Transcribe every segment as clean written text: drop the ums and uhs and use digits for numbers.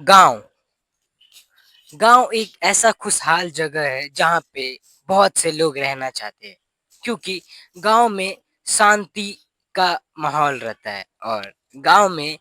गांव गांव एक ऐसा खुशहाल जगह है जहाँ पे बहुत से लोग रहना चाहते हैं, क्योंकि गांव में शांति का माहौल रहता है। और गांव में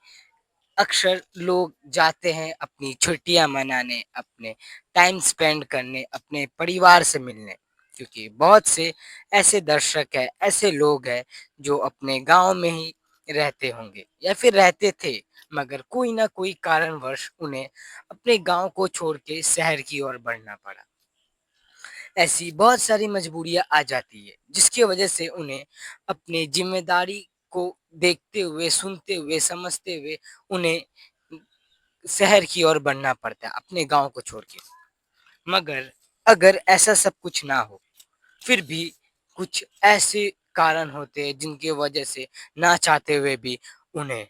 अक्सर लोग जाते हैं अपनी छुट्टियां मनाने, अपने टाइम स्पेंड करने, अपने परिवार से मिलने। क्योंकि बहुत से ऐसे दर्शक हैं, ऐसे लोग हैं जो अपने गांव में ही रहते होंगे या फिर रहते थे, मगर कोई ना कोई कारणवश उन्हें अपने गांव को छोड़ के शहर की ओर बढ़ना पड़ा। ऐसी बहुत सारी मजबूरियां आ जाती है जिसकी वजह से उन्हें अपनी जिम्मेदारी को देखते हुए, सुनते हुए, समझते हुए उन्हें शहर की ओर बढ़ना पड़ता है अपने गांव को छोड़ के। मगर अगर ऐसा सब कुछ ना हो, फिर भी कुछ ऐसे कारण होते हैं जिनकी वजह से ना चाहते हुए भी उन्हें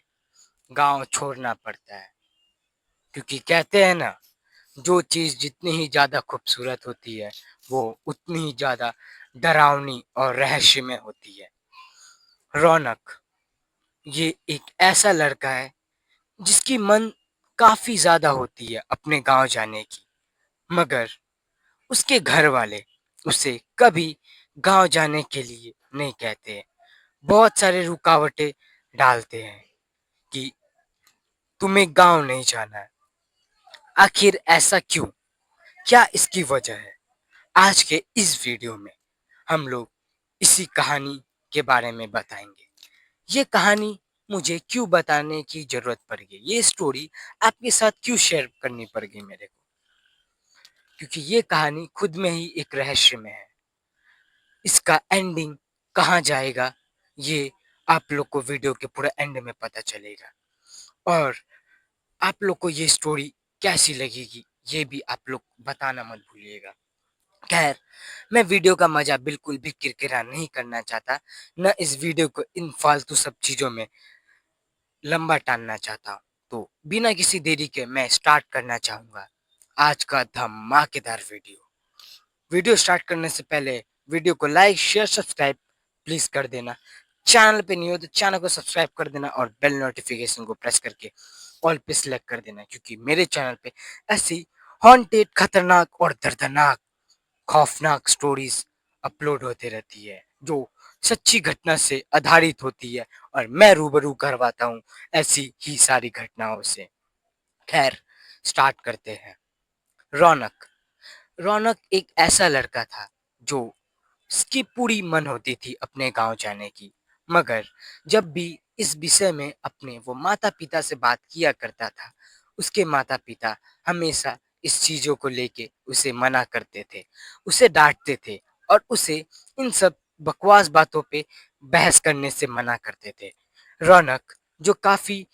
गांव छोड़ना पड़ता है। क्योंकि कहते हैं ना, जो चीज जितनी ही ज्यादा खूबसूरत होती है वो उतनी ही ज्यादा डरावनी और रहस्यमय होती है। रौनक ये एक ऐसा लड़का है जिसकी मन काफी ज्यादा होती है अपने गांव जाने की, मगर उसके घर वाले उसे कभी गांव जाने के लिए नहीं कहते हैं। बहुत सारे रुकावटें डालते हैं कि तुम्हें गांव नहीं जाना है। आखिर ऐसा क्यों? क्या इसकी वजह है? आज के इस वीडियो में हम लोग इसी कहानी के बारे में बताएंगे। ये कहानी मुझे क्यों बताने की जरूरत पड़ गई, ये स्टोरी आपके साथ क्यों शेयर करनी पड़ गई मेरे को, क्योंकि ये कहानी खुद में ही एक रहस्य में है। इसका एंडिंग कहाँ जाएगा, ये आप लोग को वीडियो के पूरा एंड में पता चलेगा। और आप लोग को ये स्टोरी कैसी लगेगी ये भी आप लोग बताना मत भूलिएगा। खैर, मैं वीडियो का मजा बिल्कुल भी किरकिरा नहीं करना चाहता, न इस वीडियो को इन फालतू सब चीजों में लंबा टालना चाहता हूँ। तो बिना किसी देरी के मैं स्टार्ट करना चाहूंगा आज का धमाकेदार वीडियो। वीडियो स्टार्ट करने से पहले वीडियो को लाइक, शेयर, सब्सक्राइब प्लीज कर देना। चैनल पे नहीं हो तो चैनल को सब्सक्राइब कर देना और बेल नोटिफिकेशन को प्रेस करके ऑल पे सिलेक्ट कर देना, क्योंकि मेरे चैनल पे ऐसी हॉन्टेड, खतरनाक और दर्दनाक, खौफनाक स्टोरीज अपलोड होते रहती है जो सच्ची घटना से आधारित होती है और मैं रूबरू करवाता हूँ ऐसी ही सारी घटनाओं से। खैर, स्टार्ट करते हैं। रौनक रौनक एक ऐसा लड़का था जो उसकी पूरी मन होती थी अपने गांव जाने की, मगर जब भी इस विषय में अपने वो माता पिता से बात किया करता था, उसके माता पिता हमेशा इस चीजों को लेके उसे मना करते थे, उसे डांटते थे और उसे इन सब बकवास बातों पे बहस करने से मना करते थे। रौनक जो काफी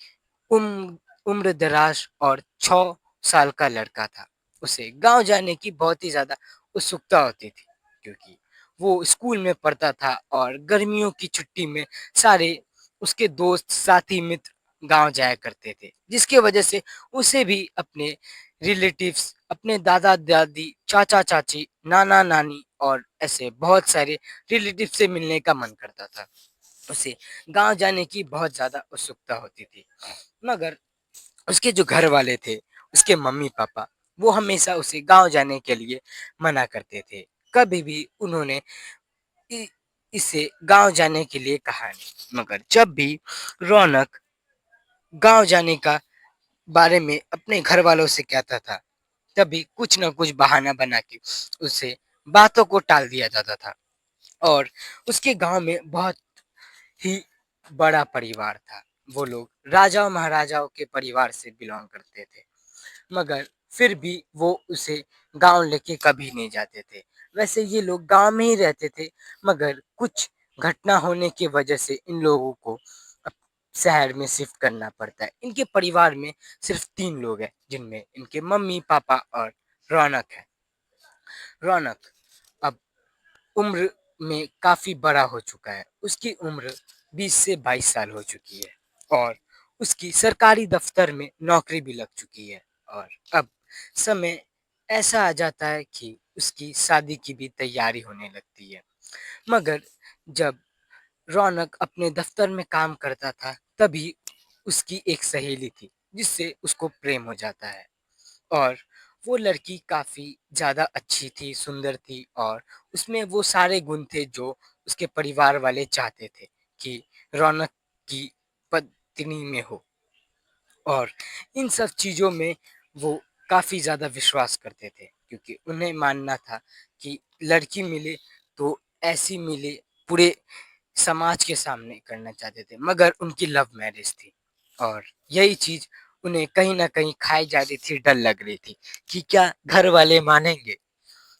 उम्र दराज और 6 साल का लड़का था, उसे गांव जाने की बहुत ही ज्यादा उत्सुकता होती थी, क्योंकि वो स्कूल में पढ़ता था और गर्मियों की छुट्टी में सारे उसके दोस्त, साथी, मित्र गांव जाया करते थे, जिसकी वजह से उसे भी अपने रिलेटिव्स, अपने दादा दादी, चाचा चाची, नाना नानी और ऐसे बहुत सारे रिलेटिव से मिलने का मन करता था। उसे गांव जाने की बहुत ज्यादा उत्सुकता होती थी, मगर उसके जो घर वाले थे, उसके मम्मी पापा, वो हमेशा उसे गांव जाने के लिए मना करते थे। कभी भी उन्होंने इ, इसे गांव जाने के लिए कहा नहीं, मगर जब भी रौनक गांव जाने का बारे में अपने घर वालों से कहता था, तभी कुछ न कुछ बहाना बना के उसे बातों को टाल दिया जाता था। और उसके गांव में बहुत ही बड़ा परिवार था। वो लोग राजाओं महाराजाओं के परिवार से बिलोंग करते थे, मगर फिर भी वो उसे गांव लेके कभी नहीं जाते थे। वैसे ये लोग गांव में ही रहते थे, मगर कुछ घटना होने की वजह से इन लोगों को अब शहर में शिफ्ट करना पड़ता है। इनके परिवार में सिर्फ 3 लोग हैं, जिनमें इनके मम्मी पापा और रौनक है। रौनक अब उम्र में काफी बड़ा हो चुका है। उसकी उम्र 20 से 22 साल हो चुकी है और उसकी सरकारी दफ्तर में नौकरी भी लग चुकी है। और अब समय ऐसा आ जाता है कि उसकी शादी की भी तैयारी होने लगती है। मगर जब रौनक अपने दफ्तर में काम करता था, तभी उसकी एक सहेली थी जिससे उसको प्रेम हो जाता है। और वो लड़की काफ़ी ज़्यादा अच्छी थी, सुंदर थी और उसमें वो सारे गुण थे जो उसके परिवार वाले चाहते थे कि रौनक की पत्नी में हो। और इन सब चीज़ों में वो काफ़ी ज़्यादा विश्वास करते थे क्योंकि उन्हें मानना था कि लड़की मिले तो ऐसी मिले पूरे समाज के सामने करना चाहते थे, मगर उनकी लव मैरिज थी और यही चीज़ उन्हें कहीं न कहीं खाई जा रही थी, डर लग रही थी कि क्या घर वाले मानेंगे?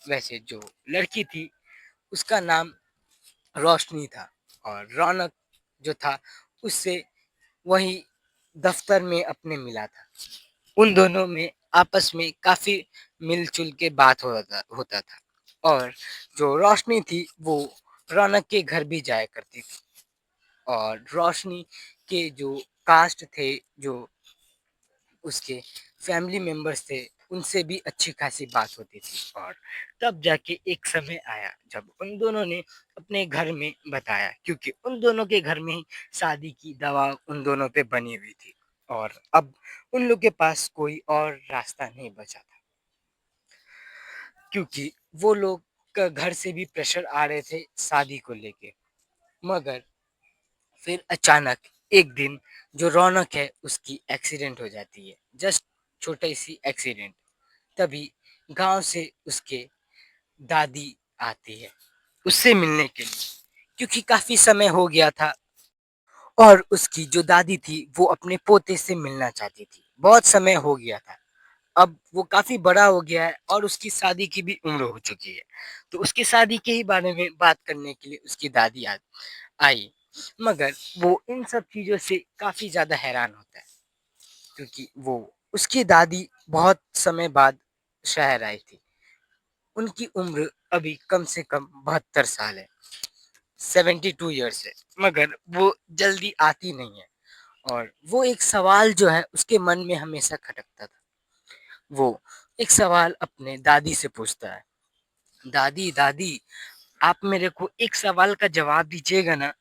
वैसे जो लड़की थी उसका नाम रोशनी था और रौनक जो था उससे वही दफ्तर में अपने मिला था। उन दोनों में आपस में काफ़ी मिल-जुल के बात होता होता था और जो रोशनी थी वो रौनक के घर भी जाया करती थी और रोशनी के जो कास्ट थे, जो उसके फैमिली मेंबर्स थे, उनसे भी अच्छी खासी बात होती थी और तब जाके एक समय आया जब उन दोनों ने अपने घर में बताया क्योंकि उन दोनों के घर में ही शादी की दवा उन दोनों पे बनी हुई थी और अब उन लोग के पास कोई और रास्ता नहीं बचा था क्योंकि वो लोग का घर से भी प्रेशर आ रहे थे शादी को लेके। मगर फिर अचानक एक दिन जो रौनक है उसकी एक्सीडेंट हो जाती है, जस्ट छोटी सी एक्सीडेंट। तभी गांव से उसके दादी आती है उससे मिलने के लिए क्योंकि काफी समय हो गया था और उसकी जो दादी थी वो अपने पोते से मिलना चाहती थी, बहुत समय हो गया था। अब वो काफी बड़ा हो गया है और उसकी शादी की भी उम्र हो चुकी है, तो उसकी शादी के ही बारे में बात करने के लिए उसकी दादी आई। मगर वो इन सब चीज़ों से काफ़ी ज़्यादा हैरान होता है क्योंकि वो उसकी दादी बहुत समय बाद शहर आई थी। उनकी उम्र अभी कम से कम 72 साल है, 72 ईयर्स है, मगर वो जल्दी आती नहीं है और वो एक सवाल जो है उसके मन में हमेशा खटकता था। वो एक सवाल अपने दादी से पूछता है, दादी दादी आप मेरे को एक सवाल का जवाब दीजिएगा ना?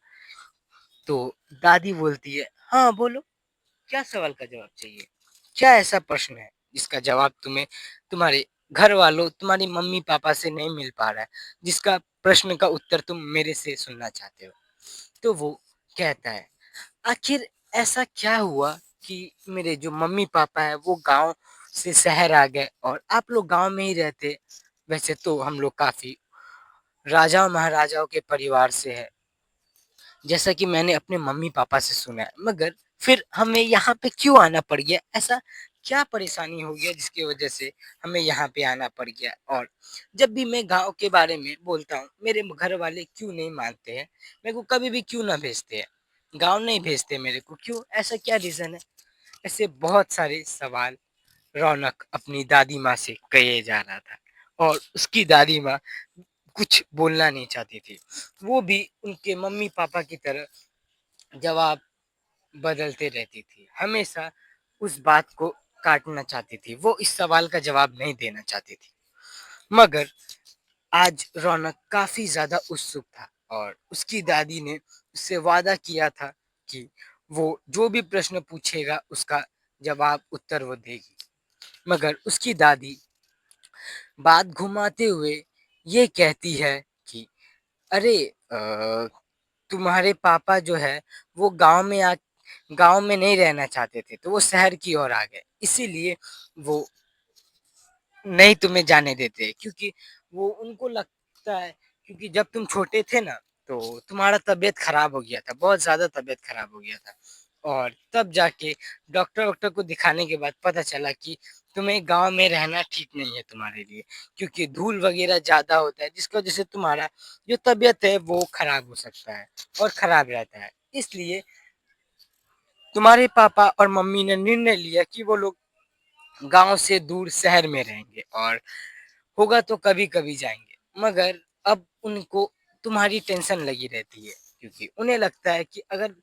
तो दादी बोलती है, हाँ बोलो, क्या सवाल का जवाब चाहिए? क्या ऐसा प्रश्न है जिसका जवाब तुम्हें तुम्हारे घर वालों, तुम्हारी मम्मी-पापा से नहीं मिल पा रहा है, जिसका प्रश्न का उत्तर तुम मेरे से सुनना चाहते हो? तो वो कहता है, आखिर ऐसा क्या हुआ कि मेरे जो मम्मी-पापा हैं वो गाँव से शहर आ गए और आप लोग गाँव में ही रहते? वैसे तो हम लोग काफ़ी राजाओं-महाराजाओं के परिवार से हैं। जैसा कि मैंने अपने मम्मी-पापा से सुना है, मगर फिर हमें यहाँ पे क्यों आना पड़ गया? ऐसा क्या परेशानी हो गया जिसकी वजह से हमें यहाँ पे आना पड़ गया? और जब भी मैं गाँव के बारे में बोलता हूँ, मेरे घर वाले क्यों नहीं मानते हैं? मेरे को कभी भी क्यों ना भेजते हैं? गाँव नहीं भेजते मेरे को, क्यों? ऐसा क्या रीज़न है? ऐसे बहुत सारे सवाल रौनक अपनी दादी माँ से कहे जा रहा था और उसकी दादी माँ कुछ बोलना नहीं चाहती थी। वो भी उनके मम्मी-पापा की तरह जवाब बदलते रहती थी। हमेशा उस बात को काटना चाहती थी। वो इस सवाल का जवाब नहीं देना चाहती थी। मगर आज रौनक काफ़ी ज़्यादा उत्सुक था और उसकी दादी ने उससे वादा किया था कि वो जो भी प्रश्न पूछेगा उसका जवाब उत्तर वो देगी। मगर उसकी दादी बात घुमाते हुए ये कहती है कि अरे तुम्हारे पापा जो है वो गाँव में नहीं रहना चाहते थे, तो वो शहर की ओर आ गए। इसीलिए वो नहीं तुम्हें जाने देते क्योंकि वो उनको लगता है क्योंकि जब तुम छोटे थे ना तो तुम्हारा तबीयत खराब हो गया था, बहुत ज़्यादा तबीयत खराब हो गया था और तब जाके डॉक्टर वॉक्टर को दिखाने के बाद पता चला कि तुम्हें गाँव में रहना ठीक नहीं है तुम्हारे लिए क्योंकि धूल वगैरह ज़्यादा होता है जिसकी वजह से तुम्हारा जो तबीयत है वो खराब हो सकता है और खराब रहता है। इसलिए तुम्हारे पापा और मम्मी ने निर्णय लिया कि वो लोग गाँव से दूर शहर में रहेंगे और होगा तो कभी-कभी जाएँगे। मगर अब उनको तुम्हारी टेंशन लगी रहती है क्योंकि उन्हें लगता है कि अगर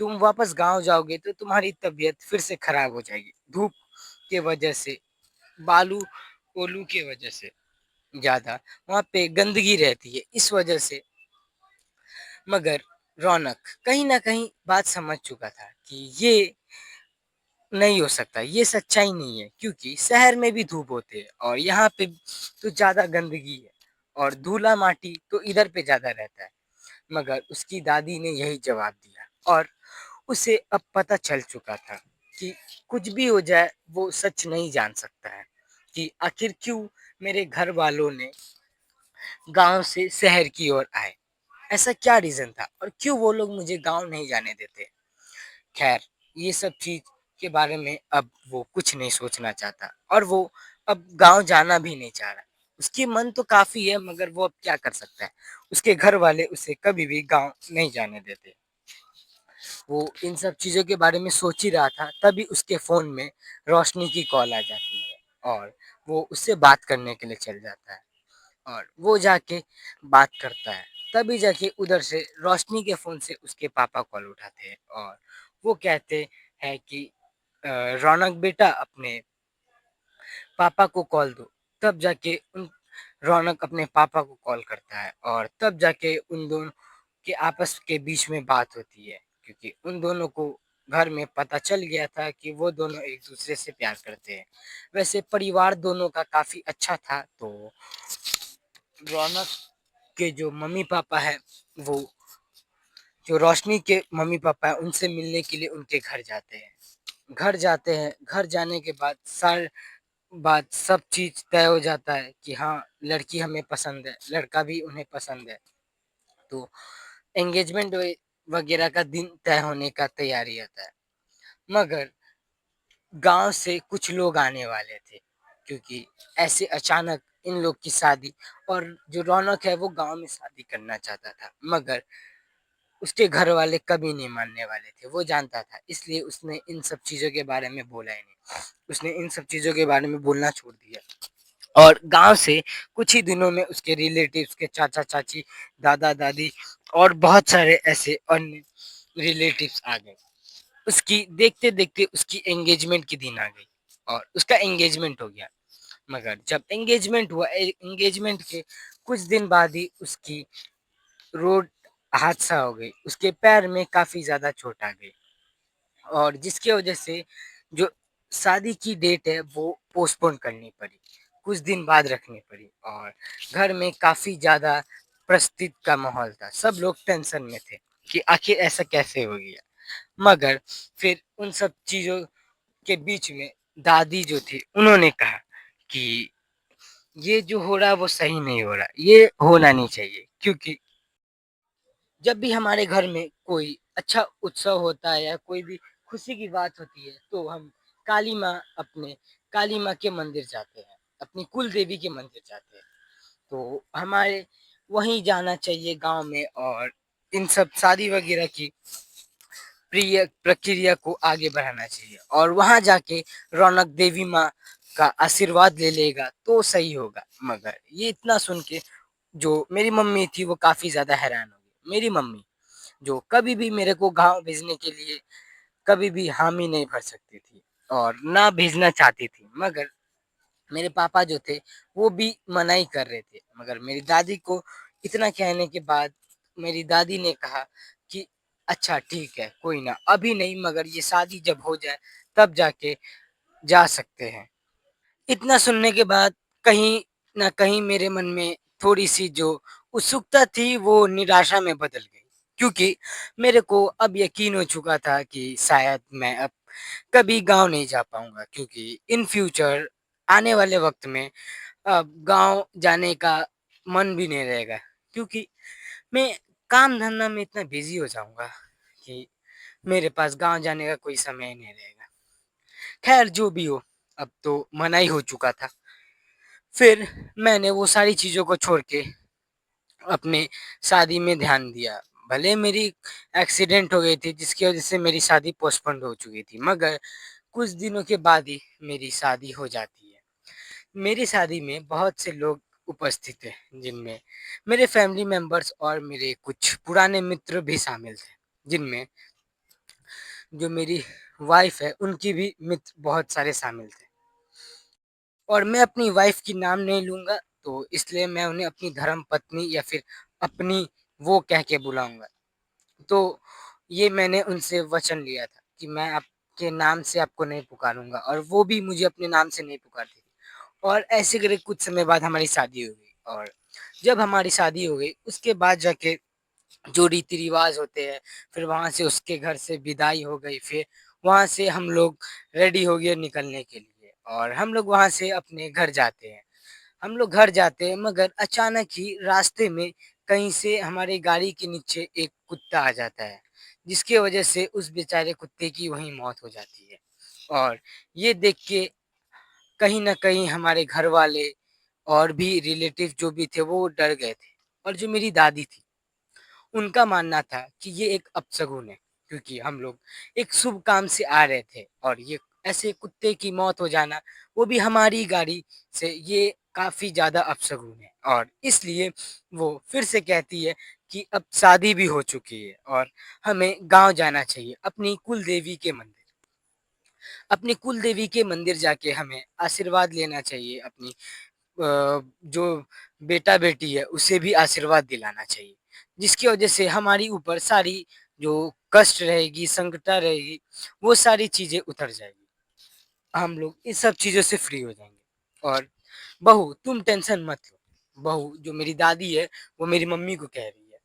तुम वापस गाँव जाओगे तो तुम्हारी तबीयत फिर से खराब हो जाएगी। धूप के वजह से, बालू-ओलू के वजह से ज़्यादा वहाँ पे गंदगी रहती है, इस वजह से। मगर रौनक कहीं न कहीं बात समझ चुका था कि ये नहीं हो सकता, ये सच्चाई नहीं है क्योंकि शहर में भी धूप होती है और यहाँ पे तो ज़्यादा गंदगी है और धूला-माटी तो इधर पे ज़्यादा रहता है। मगर उसकी दादी ने यही जवाब दिया और उसे अब पता चल चुका था कि कुछ भी हो जाए वो सच नहीं जान सकता है कि आखिर क्यों मेरे घर वालों ने गाँव से शहर की ओर आए। ऐसा क्या रीज़न था और क्यों वो लोग मुझे गाँव नहीं जाने देते? खैर, ये सब चीज़ के बारे में अब वो कुछ नहीं सोचना चाहता और वो अब गाँव जाना भी नहीं चाह रहा। उसकी मन तो काफ़ी है मगर वो अब क्या कर सकता है? उसके घर वाले उसे कभी भी गाँव नहीं जाने देते। वो इन सब चीज़ों के बारे में सोच ही रहा था, तभी उसके फ़ोन में रोशनी की कॉल आ जाती है और वो उससे बात करने के लिए चल जाता है और वो जाके बात करता है। तभी जाके उधर से रोशनी के फ़ोन से उसके पापा कॉल उठाते हैं और वो कहते हैं कि रौनक बेटा अपने पापा को कॉल दो। तब जाके उन रौनक अपने पापा को कॉल करता है और तब जाके उन दोनों के आपस के बीच में बात होती है क्योंकि उन दोनों को घर में पता चल गया था कि वो दोनों एक दूसरे से प्यार करते हैं। वैसे परिवार दोनों का काफ़ी अच्छा था तो रौनक के जो मम्मी-पापा हैं वो जो रोशनी के मम्मी-पापा हैं उनसे मिलने के लिए उनके घर जाते हैं। घर जाते हैं, घर जाने के बाद बात सब चीज़ तय हो जाता है कि हाँ, लड़की हमें पसंद है, लड़का भी उन्हें पसंद है। तो एंगेजमेंट वगैरह का दिन तय होने का तैयारी रहता है। मगर गाँव से कुछ लोग आने वाले थे क्योंकि ऐसे अचानक इन लोग की शादी और जो रौनक है वो गाँव में शादी करना चाहता था। मगर उसके घर वाले कभी नहीं मानने वाले थे, वो जानता था इसलिए उसने इन सब चीज़ों के बारे में बोला ही नहीं। उसने इन सब चीज़ों के बारे में बोलना छोड़ दिया। और गाँव से कुछ ही दिनों में उसके रिलेटिव्स के चाचा-चाची, दादा-दादी और बहुत सारे ऐसे अन्य रिलेटिव्स आ गए। उसकी देखते-देखते उसकी एंगेजमेंट की दिन आ गई और उसका एंगेजमेंट हो गया। मगर जब एंगेजमेंट हुआ एंगेजमेंट के कुछ दिन बाद ही उसकी रोड हादसा हो गई। उसके पैर में काफ़ी ज़्यादा चोट आ गई और जिसकी वजह से जो शादी की डेट है वो पोस्टपोन करनी पड़ी। कुछ दिन बाद रखनी पड़ी और घर में काफ़ी ज़्यादा परिस्थिति का माहौल था। सब लोग टेंशन में थे कि आखिर ऐसा कैसे हो गया? मगर फिर उन सब चीज़ों के बीच में दादी जो थी उन्होंने कहा कि ये जो हो रहा है वो सही नहीं हो रहा। ये होना नहीं चाहिए क्योंकि जब भी हमारे घर में कोई अच्छा उत्सव होता है या कोई भी खुशी की बात होती है तो हम काली माँ अपने काली माँ के मंदिर जाते हैं, अपनी कुल देवी के मंदिर जाते हैं। तो हमारे वहीं जाना चाहिए गाँव में और इन सब शादी वगैरह की प्रिय प्रक्रिया को आगे बढ़ाना चाहिए और वहाँ जाके रौनक देवी माँ का आशीर्वाद ले लेगा तो सही होगा। मगर ये इतना सुन के जो मेरी मम्मी थी वो काफ़ी ज़्यादा हैरान हो गई। मेरी मम्मी जो कभी भी मेरे को गाँव भेजने के लिए कभी भी हामी नहीं भर सकती थी और ना भेजना चाहती थी। मगर मेरे पापा जो थे वो भी मना ही कर रहे थे। मगर मेरी दादी को इतना कहने के बाद मेरी दादी ने कहा कि अच्छा ठीक है, कोई ना अभी नहीं मगर ये शादी जब हो जाए तब जाके जा सकते हैं। इतना सुनने के बाद कहीं न कहीं मेरे मन में थोड़ी-सी जो उत्सुकता थी वो निराशा में बदल गई। क्योंकि मेरे को अब यकीन हो चुका था कि शायद मैं अब कभी गाँव नहीं जा पाऊँगा क्योंकि इन फ्यूचर आने वाले वक़्त में अब गाँव जाने का मन भी नहीं रहेगा। क्योंकि मैं काम-धंधा में इतना बिज़ी हो जाऊँगा कि मेरे पास गाँव जाने का कोई समय ही नहीं रहेगा। ख़ैर जो भी हो, अब तो मना ही हो चुका था। फिर मैंने वो सारी चीज़ों को छोड़ के अपने शादी में ध्यान दिया। भले मेरी एक्सीडेंट हो गई थी जिसकी वज़ह से मेरी शादी पोस्टपोन्ड हो चुकी थी, मगर कुछ दिनों के बाद ही मेरी शादी हो जाती है। मेरी शादी में बहुत से लोग उपस्थित हैं, जिनमें मेरे फैमिली मेंबर्स और मेरे कुछ पुराने मित्र भी शामिल थे, जिनमें जो मेरी वाइफ़ है, उनकी भी मित्र बहुत सारे शामिल थे। और मैं अपनी वाइफ़ की नाम नहीं लूँगा, तो इसलिए मैं उन्हें अपनी धर्मपत्नी या फिर अपनी वो कह के बुलाऊँगा। तो ये मैंने उनसे वचन लिया था कि मैं के नाम से आपको नहीं पुकारूँगा और वो भी मुझे अपने नाम से नहीं पुकारती थी। और ऐसे करके कुछ समय बाद हमारी शादी हो गई और जब हमारी शादी हो गई उसके बाद जाके जो रीति-रिवाज होते हैं, फिर वहाँ से उसके घर से विदाई हो गई, फिर वहाँ से हम लोग रेडी हो गए निकलने के लिए और हम लोग वहाँ से अपने घर जाते हैं। हम लोग घर जाते हैं मगर अचानक ही रास्ते में कहीं से हमारी गाड़ी के नीचे एक कुत्ता आ जाता है, जिसकी वजह से उस बेचारे कुत्ते की वहीं मौत हो जाती है। और ये देख के कहीं न कहीं हमारे घर वाले और भी रिलेटिव जो भी थे वो डर गए थे और जो मेरी दादी थी उनका मानना था कि ये एक अपशगुन है क्योंकि हम लोग एक शुभ काम से आ रहे थे और ये ऐसे कुत्ते की मौत हो जाना वो भी हमारी गाड़ी से ये काफ़ी ज़्यादा अपशगुन है और इसलिए वो फिर से कहती है कि अब शादी भी हो चुकी है और हमें गांव जाना चाहिए अपनी कुल देवी के मंदिर। अपनी कुल देवी के मंदिर जाके हमें आशीर्वाद लेना चाहिए अपनी जो बेटा-बेटी है उसे भी आशीर्वाद दिलाना चाहिए, जिसकी वजह से हमारी ऊपर सारी जो कष्ट रहेगी, संकटता रहेगी, वो सारी चीज़ें उतर जाएगी। हम लोग इस सब चीज़ों से फ्री हो जाएँगे और बहू तुम टेंशन मत लो। बहू जो मेरी दादी है, वो मेरी मम्मी को कह रही है।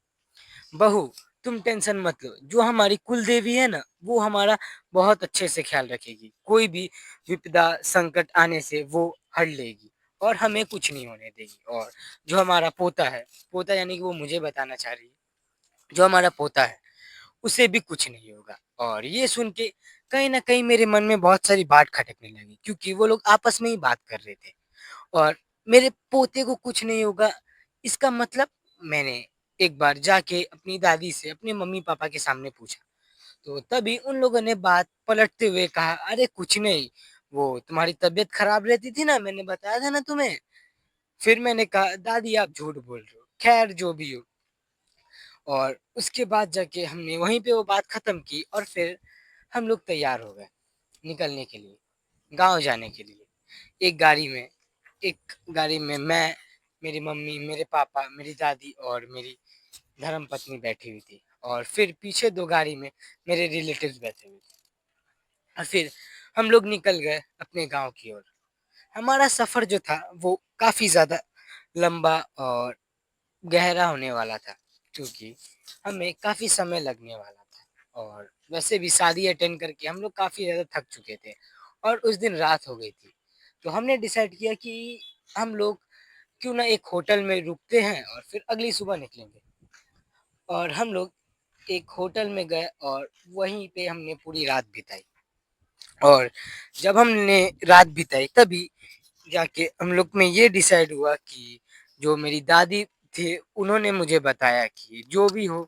बहू तुम टेंशन मत लो, जो हमारी कुल देवी है ना, वो हमारा बहुत अच्छे से ख़्याल रखेगी। कोई भी विपदा संकट आने से वो हर लेगी और हमें कुछ नहीं होने देगी। और जो हमारा पोता है, पोता यानी कि वो मुझे बताना चाह रही है, जो हमारा पोता है, उसे भी कुछ नहीं होगा। और ये सुन के कहीं न कहीं मेरे मन में बहुत सारी बात खटकने लगी क्योंकि वो लोग आपस में ही बात कर रहे थे। और मेरे पोते को कुछ नहीं होगा, इसका मतलब मैंने एक बार जाके अपनी दादी से अपने मम्मी-पापा के सामने पूछा, तो तभी उन लोगों ने बात पलटते हुए कहा, "अरे कुछ नहीं, वो तुम्हारी तबीयत खराब रहती थी ना, मैंने बताया था ना तुम्हें।" फिर मैंने कहा, "दादी आप झूठ बोल रहे हो।" खैर जो भी हो और उसके बाद जाके हमने वहीं पे वो बात खत्म की और फिर हम लोग तैयार हो गए निकलने के लिए, गाँव जाने के लिए। एक गाड़ी में एक गाड़ी में मैं, मेरी मम्मी, मेरे पापा, मेरी दादी और मेरी धर्मपत्नी बैठी हुई थी और फिर पीछे 2 गाड़ी में मेरे रिलेटिव्स बैठे हुए थे और फिर हम लोग निकल गए अपने गाँव की ओर। हमारा सफ़र जो था वो काफ़ी ज़्यादा लंबा और गहरा होने वाला था क्योंकि हमें काफ़ी समय लगने वाला था और वैसे भी शादी अटेंड करके हम लोग काफ़ी ज़्यादा थक चुके थे और उस दिन रात हो गई थी। तो हमने डिसाइड किया कि हम लोग क्यों ना एक होटल में रुकते हैं और फिर अगली सुबह निकलेंगे। और हम लोग एक होटल में गए और वहीं पे हमने पूरी रात बिताई। और जब हमने रात बिताई तभी जाके हम लोग में ये डिसाइड हुआ कि जो मेरी दादी थी उन्होंने मुझे बताया कि जो भी हो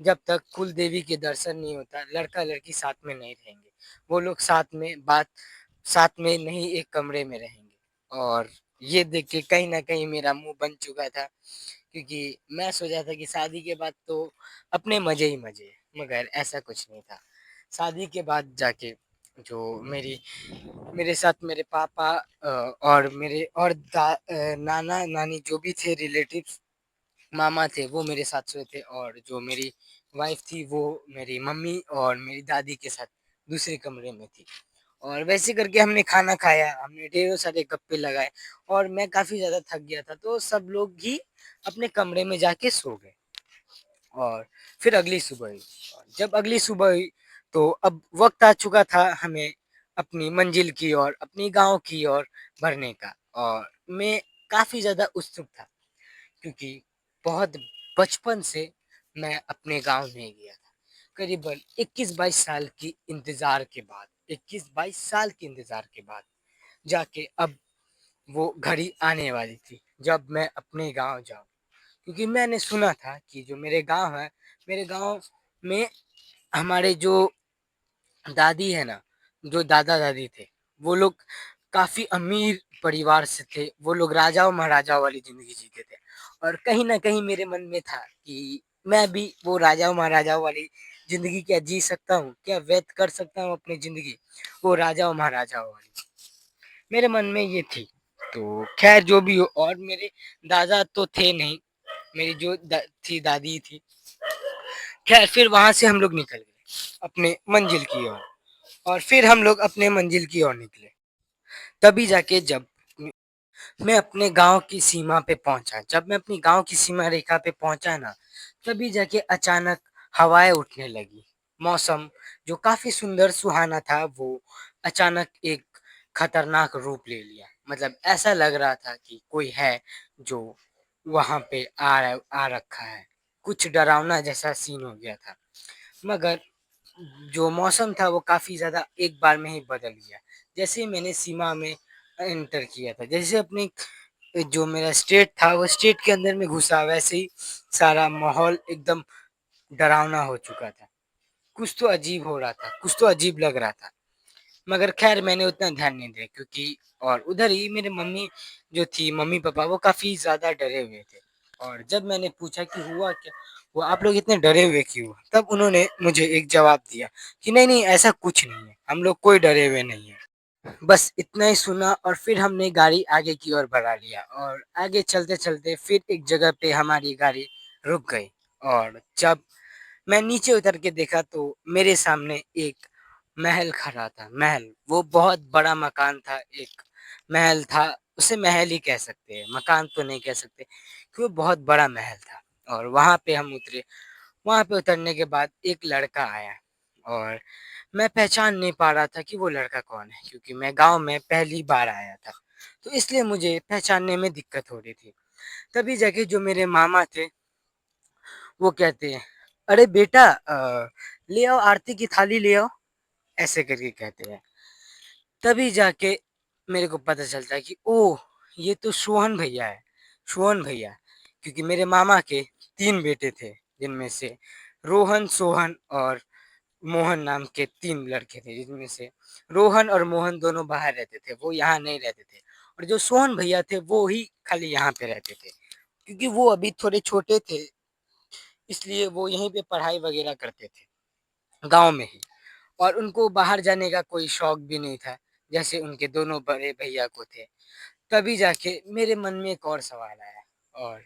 जब तक कुल देवी के दर्शन नहीं होता लड़का-लड़की साथ में नहीं रहेंगे। वो लोग साथ में नहीं एक कमरे में रहेंगे। और ये देख के कहीं न कहीं मेरा मुँह बन चुका था क्योंकि मैं सोचा था कि शादी के बाद तो अपने मज़े ही मज़े हैं, मगर ऐसा कुछ नहीं था। शादी के बाद जाके जो मेरे साथ मेरे पापा और मेरे और नाना-नानी जो भी थे रिलेटिव्स, मामा थे, वो मेरे साथ सोए थे और जो मेरी वाइफ़ थी, वो मेरी मम्मी और मेरी दादी के साथ दूसरे कमरे में थी। और वैसे करके हमने खाना खाया, हमने ढेरों सारे गप्पे लगाए और मैं काफ़ी ज़्यादा थक गया था, तो सब लोग ही अपने कमरे में जाके सो गए। और फिर अगली सुबह हुई और जब अगली सुबह हुई तो अब वक़्त आ चुका था हमें अपनी मंज़िल की ओर, अपनी गाँव की ओर बढ़ने का और मैं काफ़ी ज़्यादा उत्सुक था क्योंकि बहुत बचपन से मैं अपने गाँव नहीं गया था। करीबन 21-22 साल की इंतज़ार के बाद 21-22 साल के इंतज़ार के बाद जाके अब वो घड़ी आने वाली थी, जब मैं अपने गाँव जाऊँ। क्योंकि मैंने सुना था कि जो मेरे गाँव है, मेरे गाँव में हमारे जो दादी है ना, जो दादा-दादी थे, वो लोग काफ़ी अमीर परिवार से थे। वो लोग राजाओं-महाराजाओं वाली ज़िंदगी जीते थे और कहीं न कहीं मेरे मन में था कि मैं भी वो राजाओं-महाराजाओं वाली ज़िंदगी क्या जी सकता हूँ? क्या व्यर्थ कर सकता हूँ अपनी ज़िंदगी, वो राजाओं-महाराजाओं वाली? मेरे मन में ये थी। तो ख़ैर जो भी हो और मेरे दादा तो थे नहीं, मेरी जो दादी थी। ख़ैर फिर वहाँ से हम लोग निकल गए, अपने मंज़िल की ओर और फिर हम लोग अपने मंजिल की ओर निकले। तभी जाके जब मैं अपने गाँव की सीमा पे पहुँचा, जब मैं अपनी गाँव की सीमा रेखा पे पहुँचा ना, तभी जाके अचानक हवाएँ उठने लगी। मौसम जो काफ़ी सुंदर सुहाना था, वो अचानक एक खतरनाक रूप ले लिया। मतलब ऐसा लग रहा था कि कोई है जो वहाँ पे आ रखा है। कुछ डरावना जैसा सीन हो गया था। मगर जो मौसम था वो काफ़ी ज़्यादा एक बार में ही बदल गया। जैसे ही मैंने सीमा में एंटर किया था, जैसे अपनी जो मेरा स्टेट था वो स्टेट के अंदर में घुसा, वैसे ही सारा माहौल एकदम डरावना हो चुका था। कुछ तो अजीब हो रहा था, कुछ तो अजीब लग रहा था। मगर ख़ैर मैंने उतना ध्यान नहीं दिया, क्योंकि और उधर ही मेरे मम्मी जो थी, मम्मी-पापा वो काफ़ी ज़्यादा डरे हुए थे। और जब मैंने पूछा कि हुआ क्या? वो आप लोग इतने डरे हुए क्यों? तब उन्होंने मुझे एक जवाब दिया कि नहीं, नहीं ऐसा कुछ नहीं है, हम लोग कोई डरे हुए नहीं हैं। बस इतना ही सुना और फिर हमने गाड़ी आगे की ओर बढ़ा लिया और आगे चलते-चलते फिर एक जगह पे हमारी गाड़ी रुक गई। और जब मैं नीचे उतर के देखा तो मेरे सामने एक महल खड़ा था। महल, वो बहुत बड़ा मकान था, एक महल था, उसे महल ही कह सकते हैं, मकान तो नहीं कह सकते, क्योंकि वो बहुत बड़ा महल था। और वहाँ पे हम उतरे। वहाँ पे उतरने के बाद एक लड़का आया और मैं पहचान नहीं पा रहा था कि वो लड़का कौन है, क्योंकि मैं गाँव में पहली बार आया था। तो इसलिए मुझे पहचानने में दिक्कत हो रही थी। तभी जाके जो मेरे मामा थे, वो कहते हैं, "अरे बेटा ले आओ आरती की थाली ले आओ।" ऐसे करके कहते हैं। तभी जाके मेरे को पता चलता है कि ओह! ये तो सोहन भैया है, सोहन भैया। क्योंकि मेरे मामा के 3 बेटे थे, जिनमें से रोहन, सोहन और मोहन नाम के 3 लड़के थे, जिनमें से रोहन और मोहन दोनों बाहर रहते थे, वो यहाँ नहीं रहते थे। और जो सोहन भैया थे, वो ही खाली यहाँ पे रहते थे। क्योंकि वो अभी थोड़े छोटे थे, इसलिए वो यहीं पे पढ़ाई वगैरह करते थे, गाँव में ही। और उनको बाहर जाने का कोई शौक भी नहीं था, जैसे उनके दोनों बड़े भैया को थे। तभी जाके मेरे मन में एक और सवाल आया और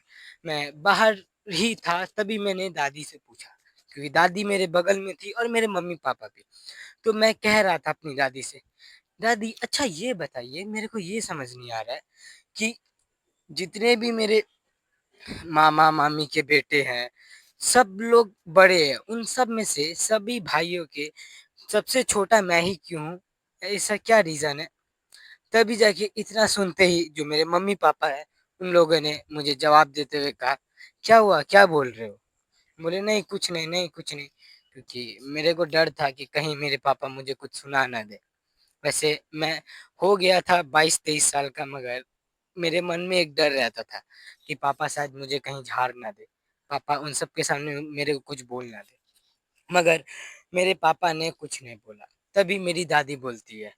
मैं बाहर ही था, तभी मैंने दादी से पूछा, क्योंकि दादी मेरे बगल में थी और मेरे मम्मी-पापा भी। तो मैं कह रहा था अपनी दादी से, "दादी अच्छा ये बताइए, मेरे को ये समझ नहीं आ रहा है कि जितने भी मेरे मामा-मामी के बेटे हैं, सब लोग बड़े हैं, उन सब में से सभी भाइयों के सबसे छोटा मैं ही क्यों हूँ? ऐसा क्या रीज़न है?" तभी जाके इतना सुनते ही जो मेरे मम्मी-पापा हैं, उन लोगों ने मुझे जवाब देते हुए कहा, "क्या हुआ? क्या बोल रहे हो?" बोले, "नहीं, कुछ नहीं, नहीं, कुछ नहीं।" क्योंकि मेरे को डर था कि कहीं मेरे पापा मुझे कुछ सुना ना दें। वैसे मैं हो गया था 22-23 साल का, मगर मेरे मन में एक डर रहता था कि पापा शायद मुझे कहीं झाड़ ना दें। पापा उन सब के सामने मेरे को कुछ बोल ना दें। मगर मेरे पापा ने कुछ नहीं बोला। तभी मेरी दादी बोलती है,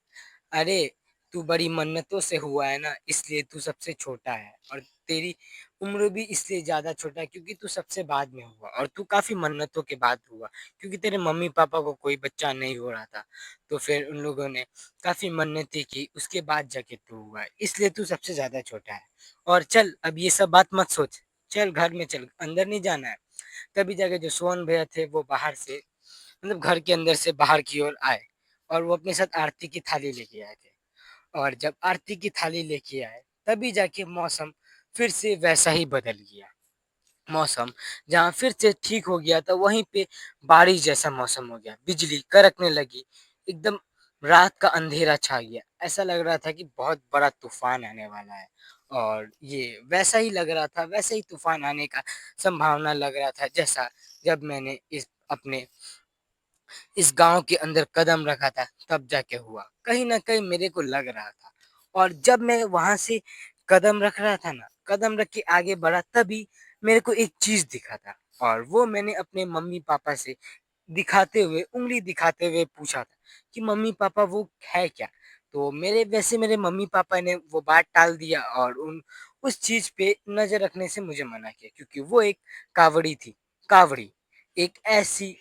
"अरे! तू बड़ी मन्नतों से हुआ है ना, इसलिए तू सबसे छोटा है और तेरी उम्र भी इसलिए ज़्यादा छोटा है क्योंकि तू सबसे बाद में हुआ और तू काफ़ी मन्नतों के बाद हुआ, क्योंकि तेरे मम्मी-पापा को कोई बच्चा नहीं हो रहा था। तो फिर उन लोगों ने काफ़ी मन्नतें की, उसके बाद जाके तू हुआ है, इसलिए तू सबसे ज़्यादा छोटा है। और चल, अब ये सब बात मत सोच, चल घर में चल, अंदर नहीं जाना है।" तभी जाके जो सोहन भैया थे, वो बाहर से मतलब घर के अंदर से बाहर की ओर आए और वो अपने साथ आरती की थाली लेके आए थे। और जब आरती की थाली लेके आए, तभी जाके मौसम फिर से वैसा ही बदल गया। मौसम जहाँ फिर से ठीक हो गया था, वहीं पे बारिश जैसा मौसम हो गया। बिजली कड़कने लगी, एकदम रात का अंधेरा छा गया। ऐसा लग रहा था कि बहुत बड़ा तूफ़ान आने वाला है और ये वैसा ही लग रहा था, वैसे ही तूफ़ान आने का संभावना लग रहा था, जैसा जब मैंने इस अपने इस गाँव के अंदर कदम रखा था, तब जाके हुआ। कहीं न कहीं मेरे को लग रहा था और जब मैं वहाँ से कदम रख रहा था ना, कदम रख के आगे बढ़ा, तभी मेरे को एक चीज़ दिखा था और वो मैंने अपने मम्मी-पापा से दिखाते हुए, उँगली दिखाते हुए पूछा था कि मम्मी-पापा वो है क्या? तो मेरे मम्मी-पापा ने वो बात टाल दिया और उन उस चीज़ पे नज़र रखने से मुझे मना किया, क्योंकि वो एक कावड़ी थी। कावड़ी, एक ऐसी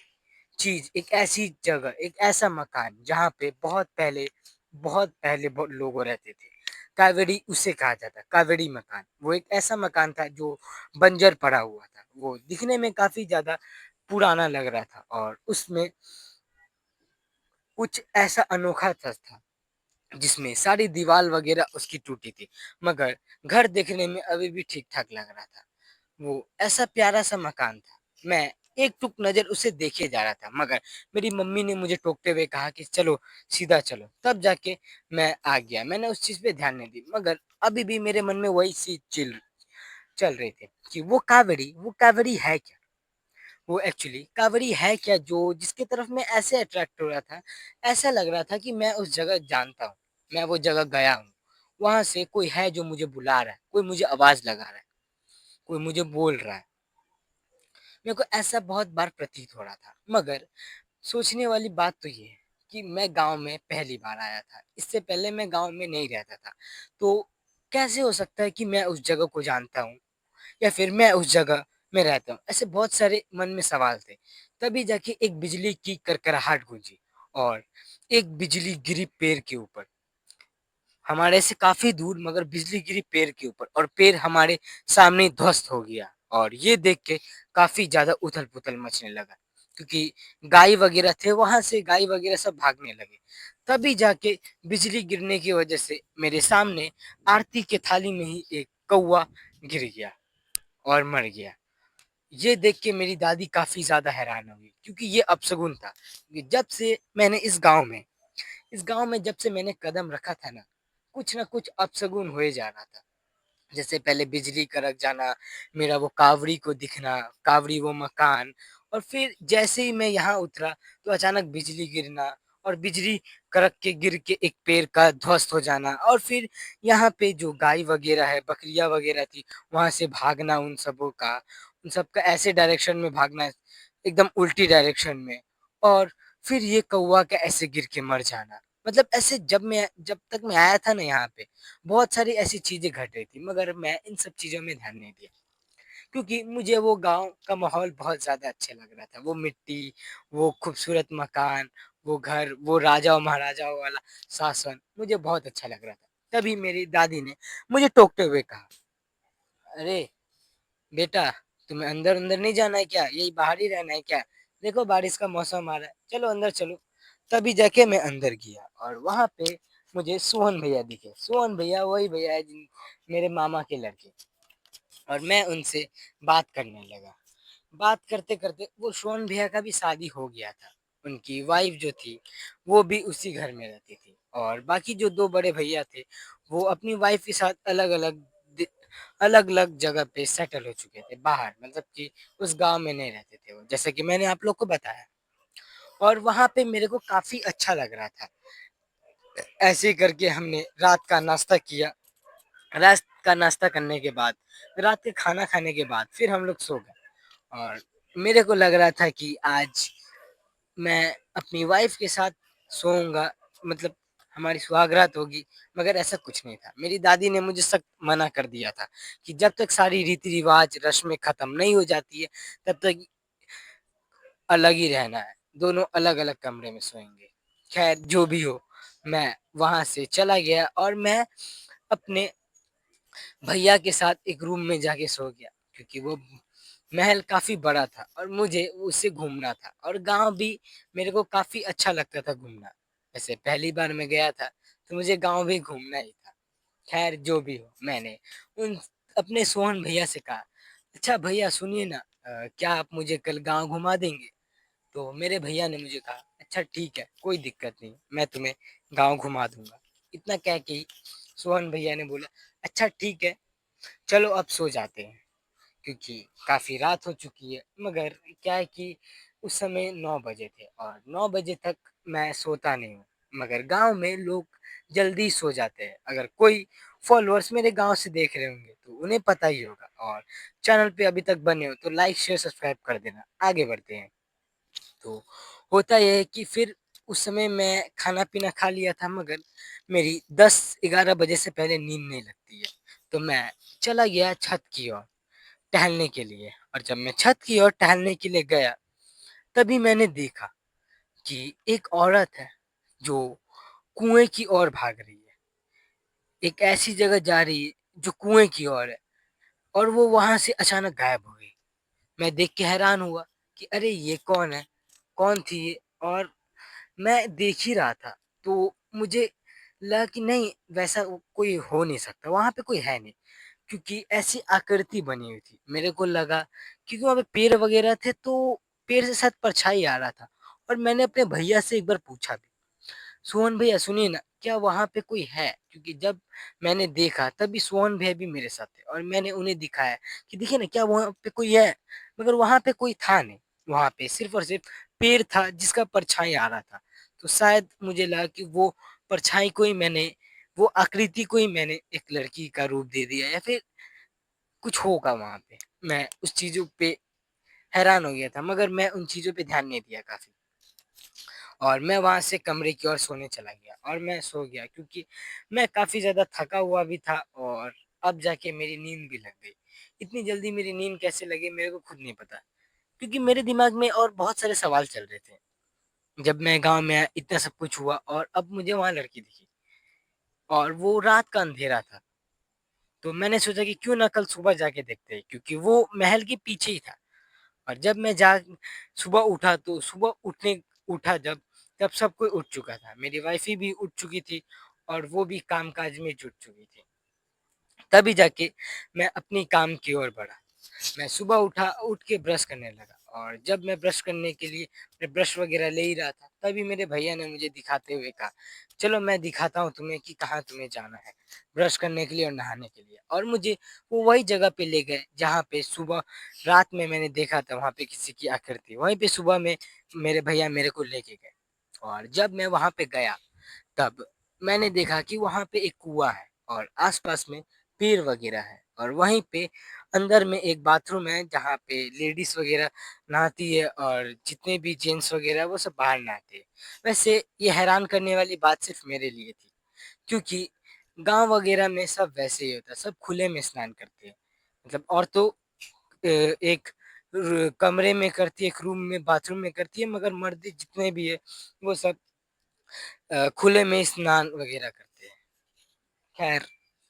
चीज़, एक ऐसी जगह, एक ऐसा मकान जहाँ पे बहुत पहले लोग रहते थे। कावेरी उसे कहा जाता है, कावेरी मकान। वो एक ऐसा मकान था जो बंजर पड़ा हुआ था। वो दिखने में काफ़ी ज़्यादा पुराना लग रहा था और उसमें कुछ ऐसा अनोखा था जिसमें सारी दीवार वगैरह उसकी टूटी थी, मगर घर देखने में अभी भी ठीक-ठाक लग रहा था। वो ऐसा प्यारा-सा मकान था। मैं एक टुक नज़र उसे देखे जा रहा था, मगर मेरी मम्मी ने मुझे टोकते हुए कहा कि चलो, सीधा चलो। तब जाके मैं आ गया। मैंने उस चीज़ पे ध्यान नहीं दी, मगर अभी भी मेरे मन में वही चीज़ चिल चल रही थी कि वो कावड़ी है क्या? वो एक्चुअली कावड़ी है क्या जो जिसकी तरफ मैं ऐसे अट्रैक्ट हो रहा था, ऐसा लग रहा था कि मैं उस जगह जानता हूँ, मैं वो जगह गया हूँ। वहाँ से कोई है जो मुझे बुला रहा है, कोई मुझे आवाज़ लगा रहा है, कोई मुझे बोल रहा है। मेरे को ऐसा बहुत बार प्रतीत हो रहा था, मगर सोचने वाली बात तो ये है कि मैं गाँव में पहली बार आया था। इससे पहले मैं गाँव में नहीं रहता था। तो कैसे हो सकता है कि मैं उस जगह को जानता हूँ या फिर मैं उस जगह में रहता हूँ? ऐसे बहुत सारे मन में सवाल थे। तभी जाके एक बिजली की करकराहट गूंजी और एक बिजली गिरी पेड़ के ऊपर। हमारे से काफ़ी दूर, मगर बिजली गिरी पेड़ के ऊपर और पेड़ हमारे सामने ही ध्वस्त हो गया। और ये देख के काफ़ी ज़्यादा उथल-पुथल मचने लगा, क्योंकि गाय वगैरह थे, वहाँ से गाय वगैरह सब भागने लगे। तभी जाके बिजली गिरने की वजह से मेरे सामने आरती के थाली में ही एक कौवा गिर गया और मर गया। ये देख के मेरी दादी काफ़ी ज़्यादा हैरान हो गई, क्योंकि ये अपशगुन था। कि जब से मैंने इस गाँव में जब से मैंने कदम रखा था ना, कुछ न कुछ अपशगुन हुए जा रहा था। जैसे पहले बिजली कड़क जाना, मेरा वो कावड़ी को दिखना, कावड़ी वो मकान, और फिर जैसे ही मैं यहाँ उतरा तो अचानक बिजली गिरना और बिजली कड़क के गिर के एक पेड़ का ध्वस्त हो जाना, और फिर यहाँ पे जो गाय वगैरह है, बकरियाँ वगैरह थी, वहाँ से भागना उन सबका ऐसे डायरेक्शन में भागना, एकदम उल्टी डायरेक्शन में, और फिर ये कौवा का ऐसे गिर के मर जाना। मतलब ऐसे जब तक मैं आया था ना यहाँ पे, बहुत सारी ऐसी चीज़ें घट रही थी, मगर मैं इन सब चीज़ों में ध्यान नहीं दिया, क्योंकि मुझे वो गाँव का माहौल बहुत ज़्यादा अच्छा लग रहा था। वो मिट्टी, वो खूबसूरत मकान, वो घर, वो राजा और महाराजाओं वाला शासन, मुझे बहुत अच्छा लग रहा था। तभी मेरी दादी ने मुझे टोकते हुए कहा, "अरे! बेटा, तुम्हें अंदर-अंदर नहीं जाना है क्या? यही बाहर ही रहना है क्या? देखो बारिश का मौसम आ रहा है, चलो अंदर चलो।" तभी जाके मैं अंदर गया और वहाँ पे मुझे सोहन भैया दिखे। सोहन भैया वही भैया है जिन मेरे मामा के लड़के, और मैं उनसे बात करने लगा। बात करते-करते वो सोहन भैया का भी शादी हो गया था। उनकी वाइफ़ जो थी, वो भी उसी घर में रहती थी, और बाकी जो 2 बड़े भैया थे, वो अपनी वाइफ़ के साथ दि अलग-अलग जगह पे सेटल हो चुके थे बाहर, मतलब कि उस गाँव में नहीं रहते थे वो, जैसे कि मैंने आप लोग को बताया। और वहाँ पे मेरे को काफ़ी अच्छा लग रहा था। ऐसे ही करके हमने रात का नाश्ता किया। रात का नाश्ता करने के बाद, रात के खाना खाने के बाद फिर हम लोग सो गए, और मेरे को लग रहा था कि आज मैं अपनी वाइफ़ के साथ सोऊँगा, मतलब हमारी सुहागरात होगी, मगर ऐसा कुछ नहीं था। मेरी दादी ने मुझे सख्त मना कर दिया था कि जब तक सारी रीति-रिवाज, रस्में खत्म नहीं हो जाती है, तब तक अलग ही रहना है। दोनों अलग-अलग कमरे में सोएँगे। ख़ैर जो भी हो, मैं वहाँ से चला गया और मैं अपने भैया के साथ एक रूम में जाके सो गया, क्योंकि वो महल काफ़ी बड़ा था और मुझे उससे घूमना था, और गाँव भी मेरे को काफ़ी अच्छा लगता था घूमना। वैसे पहली बार मैं गया था, तो मुझे गाँव भी घूमना ही था। ख़ैर जो भी हो, मैंने उन अपने सोहन भैया से कहा, "अच्छा भैया सुनिए ना, क्या आप मुझे कल गाँव घुमा देंगे?" तो मेरे भैया ने मुझे कहा, "अच्छा ठीक है, कोई दिक्कत नहीं, मैं तुम्हें गाँव घुमा दूँगा।" इतना कह के ही सोहन भैया ने बोला, "अच्छा ठीक है, चलो अब सो जाते हैं।" क्योंकि काफ़ी रात हो चुकी है, मगर क्या है कि उस समय 9 बजे थे और 9 बजे तक मैं सोता नहीं हूँ। मगर गाँव में लोग जल्दी सो जाते हैं। अगर कोई फॉलोअर्स मेरे गाँव से देख रहे होंगे, तो उन्हें पता ही होगा, और चैनल पे अभी तक बने हो तो लाइक, शेयर, सब्सक्राइब कर देना। आगे बढ़ते हैं। तो होता ये है कि फिर उस समय मैं खाना-पीना खा लिया था, मगर मेरी 10-11 बजे से पहले नींद नहीं लगती है। तो मैं चला गया छत की ओर टहलने के लिए, और जब मैं छत की ओर टहलने के लिए गया, तभी मैंने देखा कि एक औरत है जो कुएँ की ओर भाग रही है। एक ऐसी जगह जा रही है जो कुएँ की ओर है, और वो वहाँ से अचानक गायब हो गई। मैं देख के हैरान हुआ कि अरे! ये कौन है? कौन थी ये? और मैं देख ही रहा था, तो मुझे लगा कि नहीं वैसा कोई हो नहीं सकता, वहाँ पे कोई है नहीं। क्योंकि ऐसी आकृति बनी हुई थी। मेरे को लगा क्योंकि वहाँ पे पेड़ वगैरह थे तो पेड़ से शायद परछाई आ रहा था और मैंने अपने भैया से एक बार पूछा भी, सोहन भैया सुनिए ना, क्या वहाँ पे कोई है? क्योंकि जब मैंने देखा तभी सोहन भैया भी मेरे साथ थे और मैंने उन्हें दिखाया कि देखिए ना क्या वहाँ पे कोई है? मगर वहाँ पे कोई था नहीं। वहाँ पे सिर्फ़ और सिर्फ़ पेड़ था जिसका परछाई आ रहा था। तो शायद मुझे लगा कि वो परछाई को ही मैंने वो आकृति को ही मैंने एक लड़की का रूप दे दिया या फिर कुछ होगा वहाँ पे। मैं उस चीज़ों पे हैरान हो गया था मगर मैं उन चीज़ों पे ध्यान नहीं दिया काफ़ी। और मैं वहाँ से कमरे की ओर सोने चला गया और मैं सो गया क्योंकि मैं काफ़ी ज़्यादा थका हुआ भी था और अब जाके मेरी नींद भी लग गई। इतनी जल्दी मेरी नींद कैसे लगी मेरे को खुद नहीं पता क्योंकि मेरे दिमाग में और बहुत सारे सवाल चल रहे थे। जब मैं गाँव में आया इतना सब कुछ हुआ और अब मुझे वहाँ लड़की दिखी और वो रात का अंधेरा था। तो मैंने सोचा कि क्यों ना कल सुबह जाके देखते हैं क्योंकि वो महल के पीछे ही था। और जब मैं जा सुबह उठा तो सुबह उठा जब तब सब कोई उठ चुका था। मेरी वाइफ़ी भी उठ चुकी थी और वो भी काम-काज में जुट चुकी थी। तभी जाके मैं अपनी काम की ओर बढ़ा। मैं सुबह उठ के ब्रश करने लगा और जब मैं ब्रश करने के लिए मैं ब्रश वगैरह ले ही रहा था, तभी मेरे भैया ने मुझे दिखाते हुए कहा, "चलो मैं दिखाता हूँ तुम्हें कि कहाँ तुम्हें जाना है, ब्रश करने के लिए और नहाने के लिए।" और मुझे वो वही जगह पे ले गए, जहाँ पे सुबह रात में मैंने देखा था वहाँ पे किसी की आकृति। वहीं पे सुबह में मेरे भैया मेरे को लेके गए और जब मैं वहाँ पे गया तब मैंने देखा कि वहाँ पे एक कुआँ है और आस-पास में पेड़ वगैरह है और वहीं पे अंदर में एक बाथरूम है जहाँ पे लेडीज़ वगैरह नहाती है और जितने भी जेंट्स वगैरह हैं वो सब बाहर नहाते हैं। वैसे ये हैरान करने वाली बात सिर्फ़ मेरे लिए थी क्योंकि गाँव वगैरह में सब वैसे ही होता है, सब खुले में स्नान करते हैं। मतलब औरतें एक कमरे में करती है, एक रूम में बाथरूम में करती है मगर मर्द जितने भी है वो सब खुले में स्नान वगैरह करते हैं। ख़ैर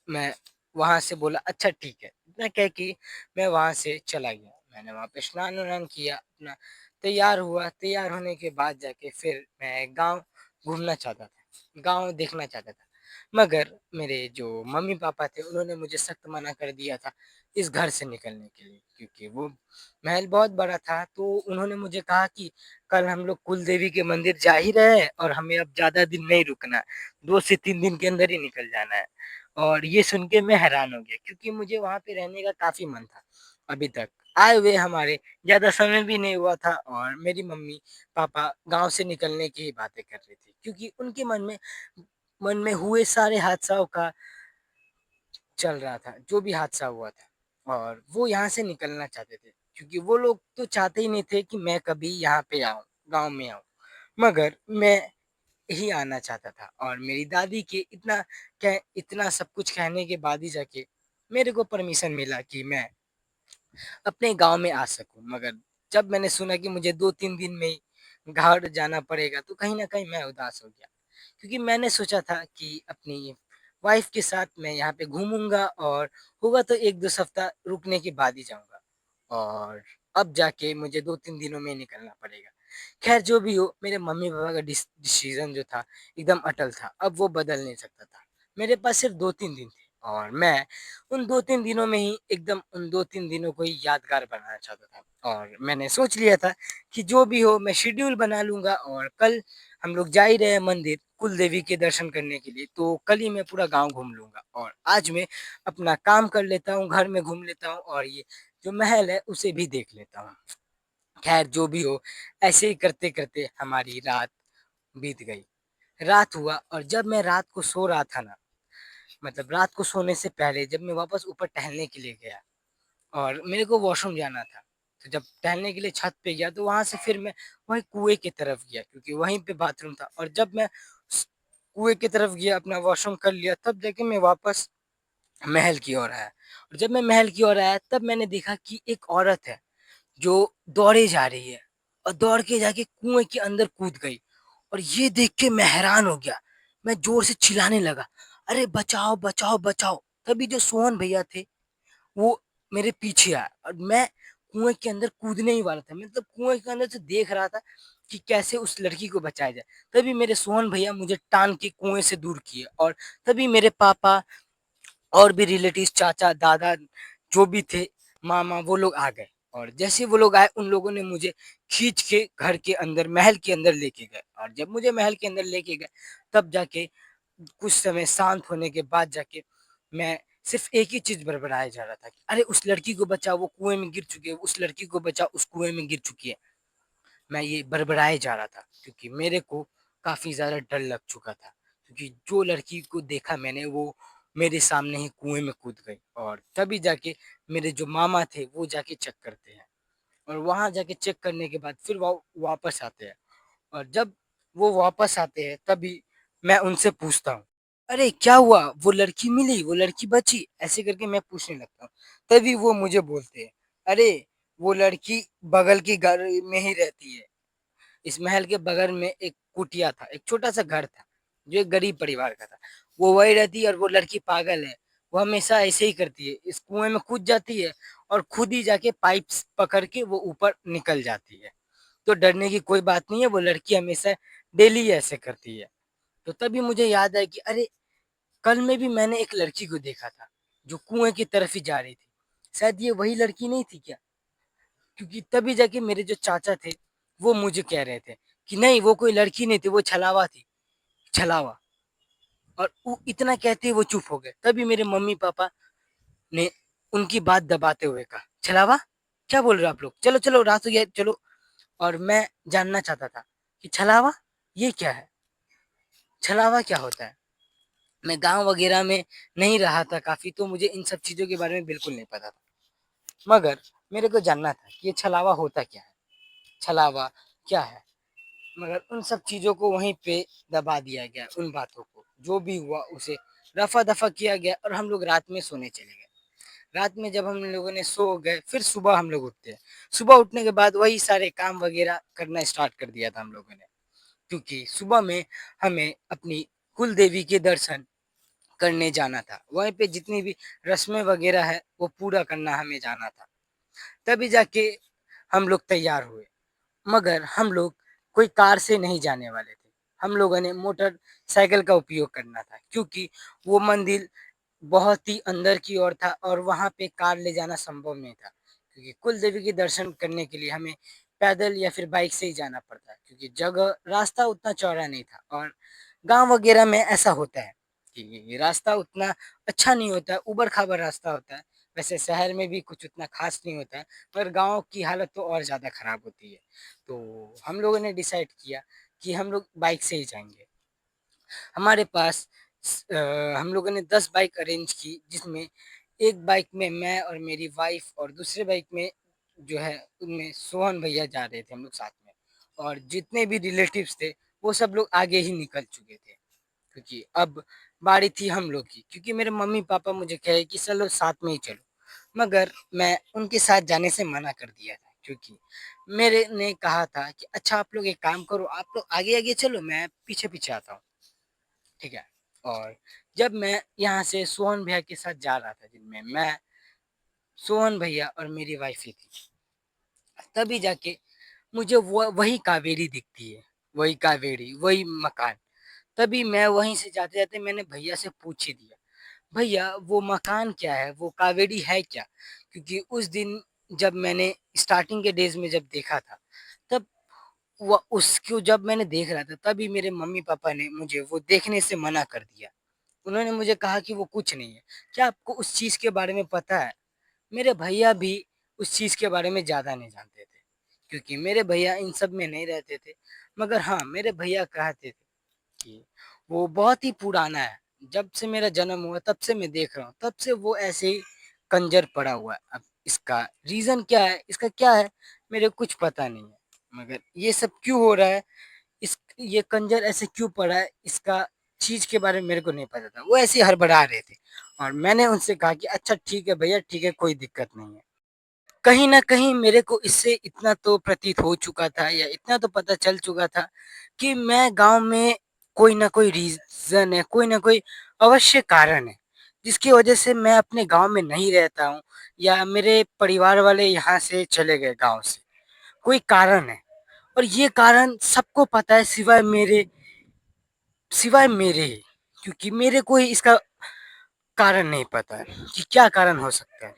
मैं वहाँ से बोला अच्छा ठीक है, इतना कह के मैं वहाँ से चला गया। मैंने वहाँ पे स्नान-वान किया, अपना तैयार हुआ, तैयार होने के बाद जाके फिर मैं गाँव घूमना चाहता था, गाँव देखना चाहता था। मगर मेरे जो मम्मी-पापा थे उन्होंने मुझे सख्त मना कर दिया था इस घर से निकलने के लिए क्योंकि वो महल बहुत बड़ा था तो उन्होंने मुझे कहा कि कल हम लोग कुल देवी के मंदिर जा ही रहे हैं और हमें अब ज़्यादा दिन नहीं रुकना है, 2 से 3 दिन के अंदर ही निकल जाना है। और ये सुन के मैं हैरान हो गया क्योंकि मुझे वहाँ पे रहने का काफ़ी मन था अभी तक। आए हुए हमारे ज़्यादा समय भी नहीं हुआ था और मेरी मम्मी-पापा गाँव से निकलने की ही बातें कर रहे थे क्योंकि उनके मन में हुए सारे हादसाओं का चल रहा था, जो भी हादसा हुआ था और वो यहाँ से निकलना चाहते थे क्योंकि वो लोग तो चाहते ही नहीं थे कि मैं कभी यहाँ पे आऊँ, गाँव में आऊँ। मगर मैं ही आना चाहता था और मेरी दादी के इतना सब कुछ कहने के बाद ही जाके मेरे को परमिशन मिला कि मैं अपने गाँव में आ सकूँ। मगर जब मैंने सुना कि मुझे 2-3 दिन में ही घर जाना पड़ेगा तो कहीं न कहीं मैं उदास हो गया। क्योंकि मैंने सोचा था कि अपनी वाइफ़ के साथ मैं यहाँ पे घूमूँगा और होगा तो 1-2 सप्ताह रुकने के बाद ही जाऊँगा। और अब जाके मुझे 2-3 दिनों में निकलना पड़ेगा। ख़ैर जो भी हो मेरे मम्मी-पापा का डिसीज़न जो था एकदम अटल था, अब वो बदल नहीं सकता था। मेरे पास सिर्फ़ 2-3 दिन थे और मैं उन 2-3 दिनों में ही एकदम उन 2-3 दिनों को ही यादगार बनाना चाहता था। और मैंने सोच लिया था कि जो भी हो मैं शेड्यूल बना लूँगा और कल हम लोग जा ही रहे हैं मंदिर कुल देवी के दर्शन करने के लिए, तो कल ही मैं पूरा गाँव घूम लूँगा और आज मैं अपना काम कर लेता हूँ, घर में घूम लेता हूँ और ये जो महल है उसे भी देख लेता हूँ। ख़ैर जो भी हो, ऐसे ही करते-करते हमारी रात बीत गई। रात हुआ और जब मैं रात को सो रहा था ना, मतलब रात को सोने से पहले जब मैं वापस ऊपर टहलने के लिए गया और मेरे को वॉशरूम जाना था। तो जब टहलने के लिए छत पे गया तो वहाँ से फिर मैं वहीं कुएँ की तरफ गया क्योंकि वहीं पे बाथरूम था और जब मैं स कुएँ की तरफ गया अपना वॉशरूम कर लिया तब जाके मैं वापस महल की ओर आया। और जब मैं महल की ओर आया तब मैंने देखा कि एक औरत है जो दौड़े जा रही है और दौड़ के जाके कुएँ के अंदर कूद गई और ये देख के मैं हैरान हो गया। मैं ज़ोर से चिल्लाने लगा, "अरे बचाओ, बचाओ, बचाओ!" तभी जो सोहन भैया थे वो मेरे पीछे आया और मैं कुएँ के अंदर कूदने ही वाला था। मतलब कुएँ के अंदर से देख रहा था कि कैसे उस लड़की को बचाया जाए। तभी मेरे सोहन भैया मुझे टान के कुएँ से दूर किए और तभी मेरे पापा और भी रिलेटिव्स चाचा, दादा जो भी थे, मामा वो लोग आ गए और जैसे वो लोग आए उन लोगों ने मुझे खींच के घर के अंदर महल के अंदर लेके गए और जब मुझे महल के अंदर लेके गए तब जाके कुछ समय शांत होने के बाद जाके मैं सिर्फ एक ही चीज बड़बड़ाया जा रहा था कि अरे उस लड़की को बचाओ वो कुएं में गिर चुकी है, उस लड़की को बचाओ उस कुएं में गिर चुकी है। मैं ये बड़बड़ाए जा रहा था क्योंकि मेरे को काफ़ी ज़्यादा डर लग चुका था क्योंकि जो लड़की को देखा मैंने वो मेरे सामने ही कुएं में कूद गई और तभी जाके मेरे जो मामा थे वो जाके चेक करते हैं और वहाँ जाके चेक करने के बाद फिर वो वापस आते हैं और जब वो वापस आते हैं तभी मैं उनसे पूछता हूँ अरे क्या हुआ, वो लड़की मिली, वो लड़की बची, ऐसे करके मैं पूछने लगता हूँ। तभी वो मुझे बोलते हैं अरे वो लड़की बगल की घर में ही रहती है। इस महल के बगल में एक कुटिया था, एक छोटा-सा घर था, जो एक गरीब परिवार का था। वो वहीं रहती है और वो लड़की पागल है। वो हमेशा ऐसे ही करती है, इस कुएँ में कूद जाती है और खुद ही जाके पाइप्स पकड़ के वो ऊपर निकल जाती है। तो डरने की कोई बात नहीं है, वो लड़की हमेशा डेली ऐसे करती है। तो तभी मुझे याद आया कि अरे! कल में भी मैंने एक लड़की को देखा था, जो कुएँ की तरफ ही जा रही थी। शायद ये वही लड़की नहीं थी क्या? क्योंकि तभी जाके मेरे जो चाचा थे, वो मुझे कह रहे थे कि नहीं वो कोई लड़की नहीं थी, वो छलावा थी, छलावा। और वो इतना कहते ही वो चुप हो गए। तभी मेरे मम्मी-पापा ने उनकी बात दबाते हुए कहा, "छलावा? क्या बोल रहे हो आप लोग? चलो, चलो रात हो गया है, चलो।" और मैं जानना चाहता था कि छलावा? ये क्या है? छलावा क्या होता है? मैं गाँव वगैरह में नहीं रहा था काफ़ी, तो मुझे इन सब चीज़ों के बारे में बिल्कुल नहीं पता था। मगर मेरे को जानना था कि ये छलावा होता क्या है? छलावा क्या है? मगर उन सब चीज़ों को वहीं पे दबा दिया गया, उन बातों को। जो भी हुआ उसे रफ़ा-दफ़ा किया गया और हम लोग रात में सोने चले गए। रात में जब हम लोगों ने सो गए, फिर सुबह हम लोग उठते हैं। सुबह उठने के बाद वही सारे काम वग़ैरह करना स्टार्ट कर दिया था हम लोगों ने। क्योंकि सुबह में हमें अपनी कुल देवी के दर्शन करने जाना था। वहीं पे जितनी भी रस्में वग़ैरह है, वो पूरा करना हमें जाना था। तभी जाके हम लोग तैयार हुए। मगर हम लोग कोई कार से नहीं जाने वाले थे। हम लोगों ने मोटरसाइकिल का उपयोग करना था क्योंकि वो मंदिर बहुत ही अंदर की ओर था और वहाँ पे कार ले जाना संभव नहीं था। क्योंकि कुल देवी के दर्शन करने के लिए हमें पैदल या फिर बाइक से ही जाना पड़ता है क्योंकि जगह रास्ता उतना चौड़ा नहीं था और गाँव वगैरह में ऐसा होता है कि रास्ता उतना अच्छा नहीं होता है, ऊबड़-खाबड़ रास्ता होता है। वैसे शहर में भी कुछ उतना ख़ास नहीं होता है, पर गाँव की हालत तो और ज़्यादा ख़राब होती है। तो हम लोगों ने डिसाइड किया कि हम लोग बाइक से ही जाएँगे। हमारे पास हम लोगों ने 10 बाइक अरेंज की जिसमें एक बाइक में मैं और मेरी वाइफ़ और दूसरे बाइक में जो है उनमें सोहन भैया जा रहे थे हम लोग साथ में। और जितने भी रिलेटिव्स थे वो सब लोग आगे ही निकल चुके थे। क्योंकि अब बारी थी हम लोग की क्योंकि मेरे मम्मी-पापा मुझे कहे कि चलो साथ में ही चलो। मगर मैं उनके साथ जाने से मना कर दिया था क्योंकि मेरे ने कहा था कि अच्छा आप लोग एक काम करो, आप लोग आगे-आगे चलो मैं पीछे-पीछे आता हूँ। ठीक है? और जब मैं यहाँ से सोहन भैया के साथ जा रहा था जिनमें मैं, सोहन भैया और मेरी वाइफ़ ही थी। तभी जाके मुझे वो वही कावेरी दिखती है, वही कावेरी, वही मकान। तभी मैं वहीं से जाते-जाते मैंने भैया से पूछ ही दिया, "भैया वो मकान क्या है? वो कावेरी है क्या?" क्योंकि उस दिन जब मैंने स्टार्टिंग के डेज़ में जब देखा था, तब वो उसको जब मैंने देख रहा था तभी मेरे मम्मी-पापा ने मुझे वो देखने से मना कर दिया। उन्होंने मुझे कहा कि वो कुछ नहीं है। क्या आपको उस चीज़ के बारे में पता है? मेरे भैया भी उस चीज़ के बारे में ज़्यादा नहीं जानते थे, क्योंकि मेरे भैया इन सब में नहीं रहते थे। मगर हाँ, मेरे भैया कहते थे कि वो बहुत ही पुराना है। जब से मेरा जन्म हुआ तब से मैं देख रहा हूँ, तब से वो ऐसे ही कंजर पड़ा हुआ है। अब इसका रीज़न क्या है, इसका क्या है, मेरे को कुछ पता नहीं है। मगर ये सब क्यों हो रहा है, इस ये कंजर ऐसे क्यों पड़ा है, इसका चीज़ के बारे में मेरे को नहीं पता था। वो ऐसे ही हड़बड़ा रहे थे और मैंने उनसे कहा कि अच्छा ठीक है भैया, ठीक है, कोई दिक्कत नहीं है। कहीं न कहीं मेरे को इससे इतना तो प्रतीत हो चुका था या इतना तो पता चल चुका था कि मैं गाँव में कोई न कोई रीज़न है, कोई न कोई अवश्य कारण है, जिसकी वजह से मैं अपने गाँव में नहीं रहता हूँ या मेरे परिवार वाले यहाँ से चले गए गाँव से। कोई कारण है और ये कारण सबको पता है सिवाय मेरे ही, क्योंकि मेरे को ही इसका कारण नहीं पता है कि क्या कारण हो सकता है।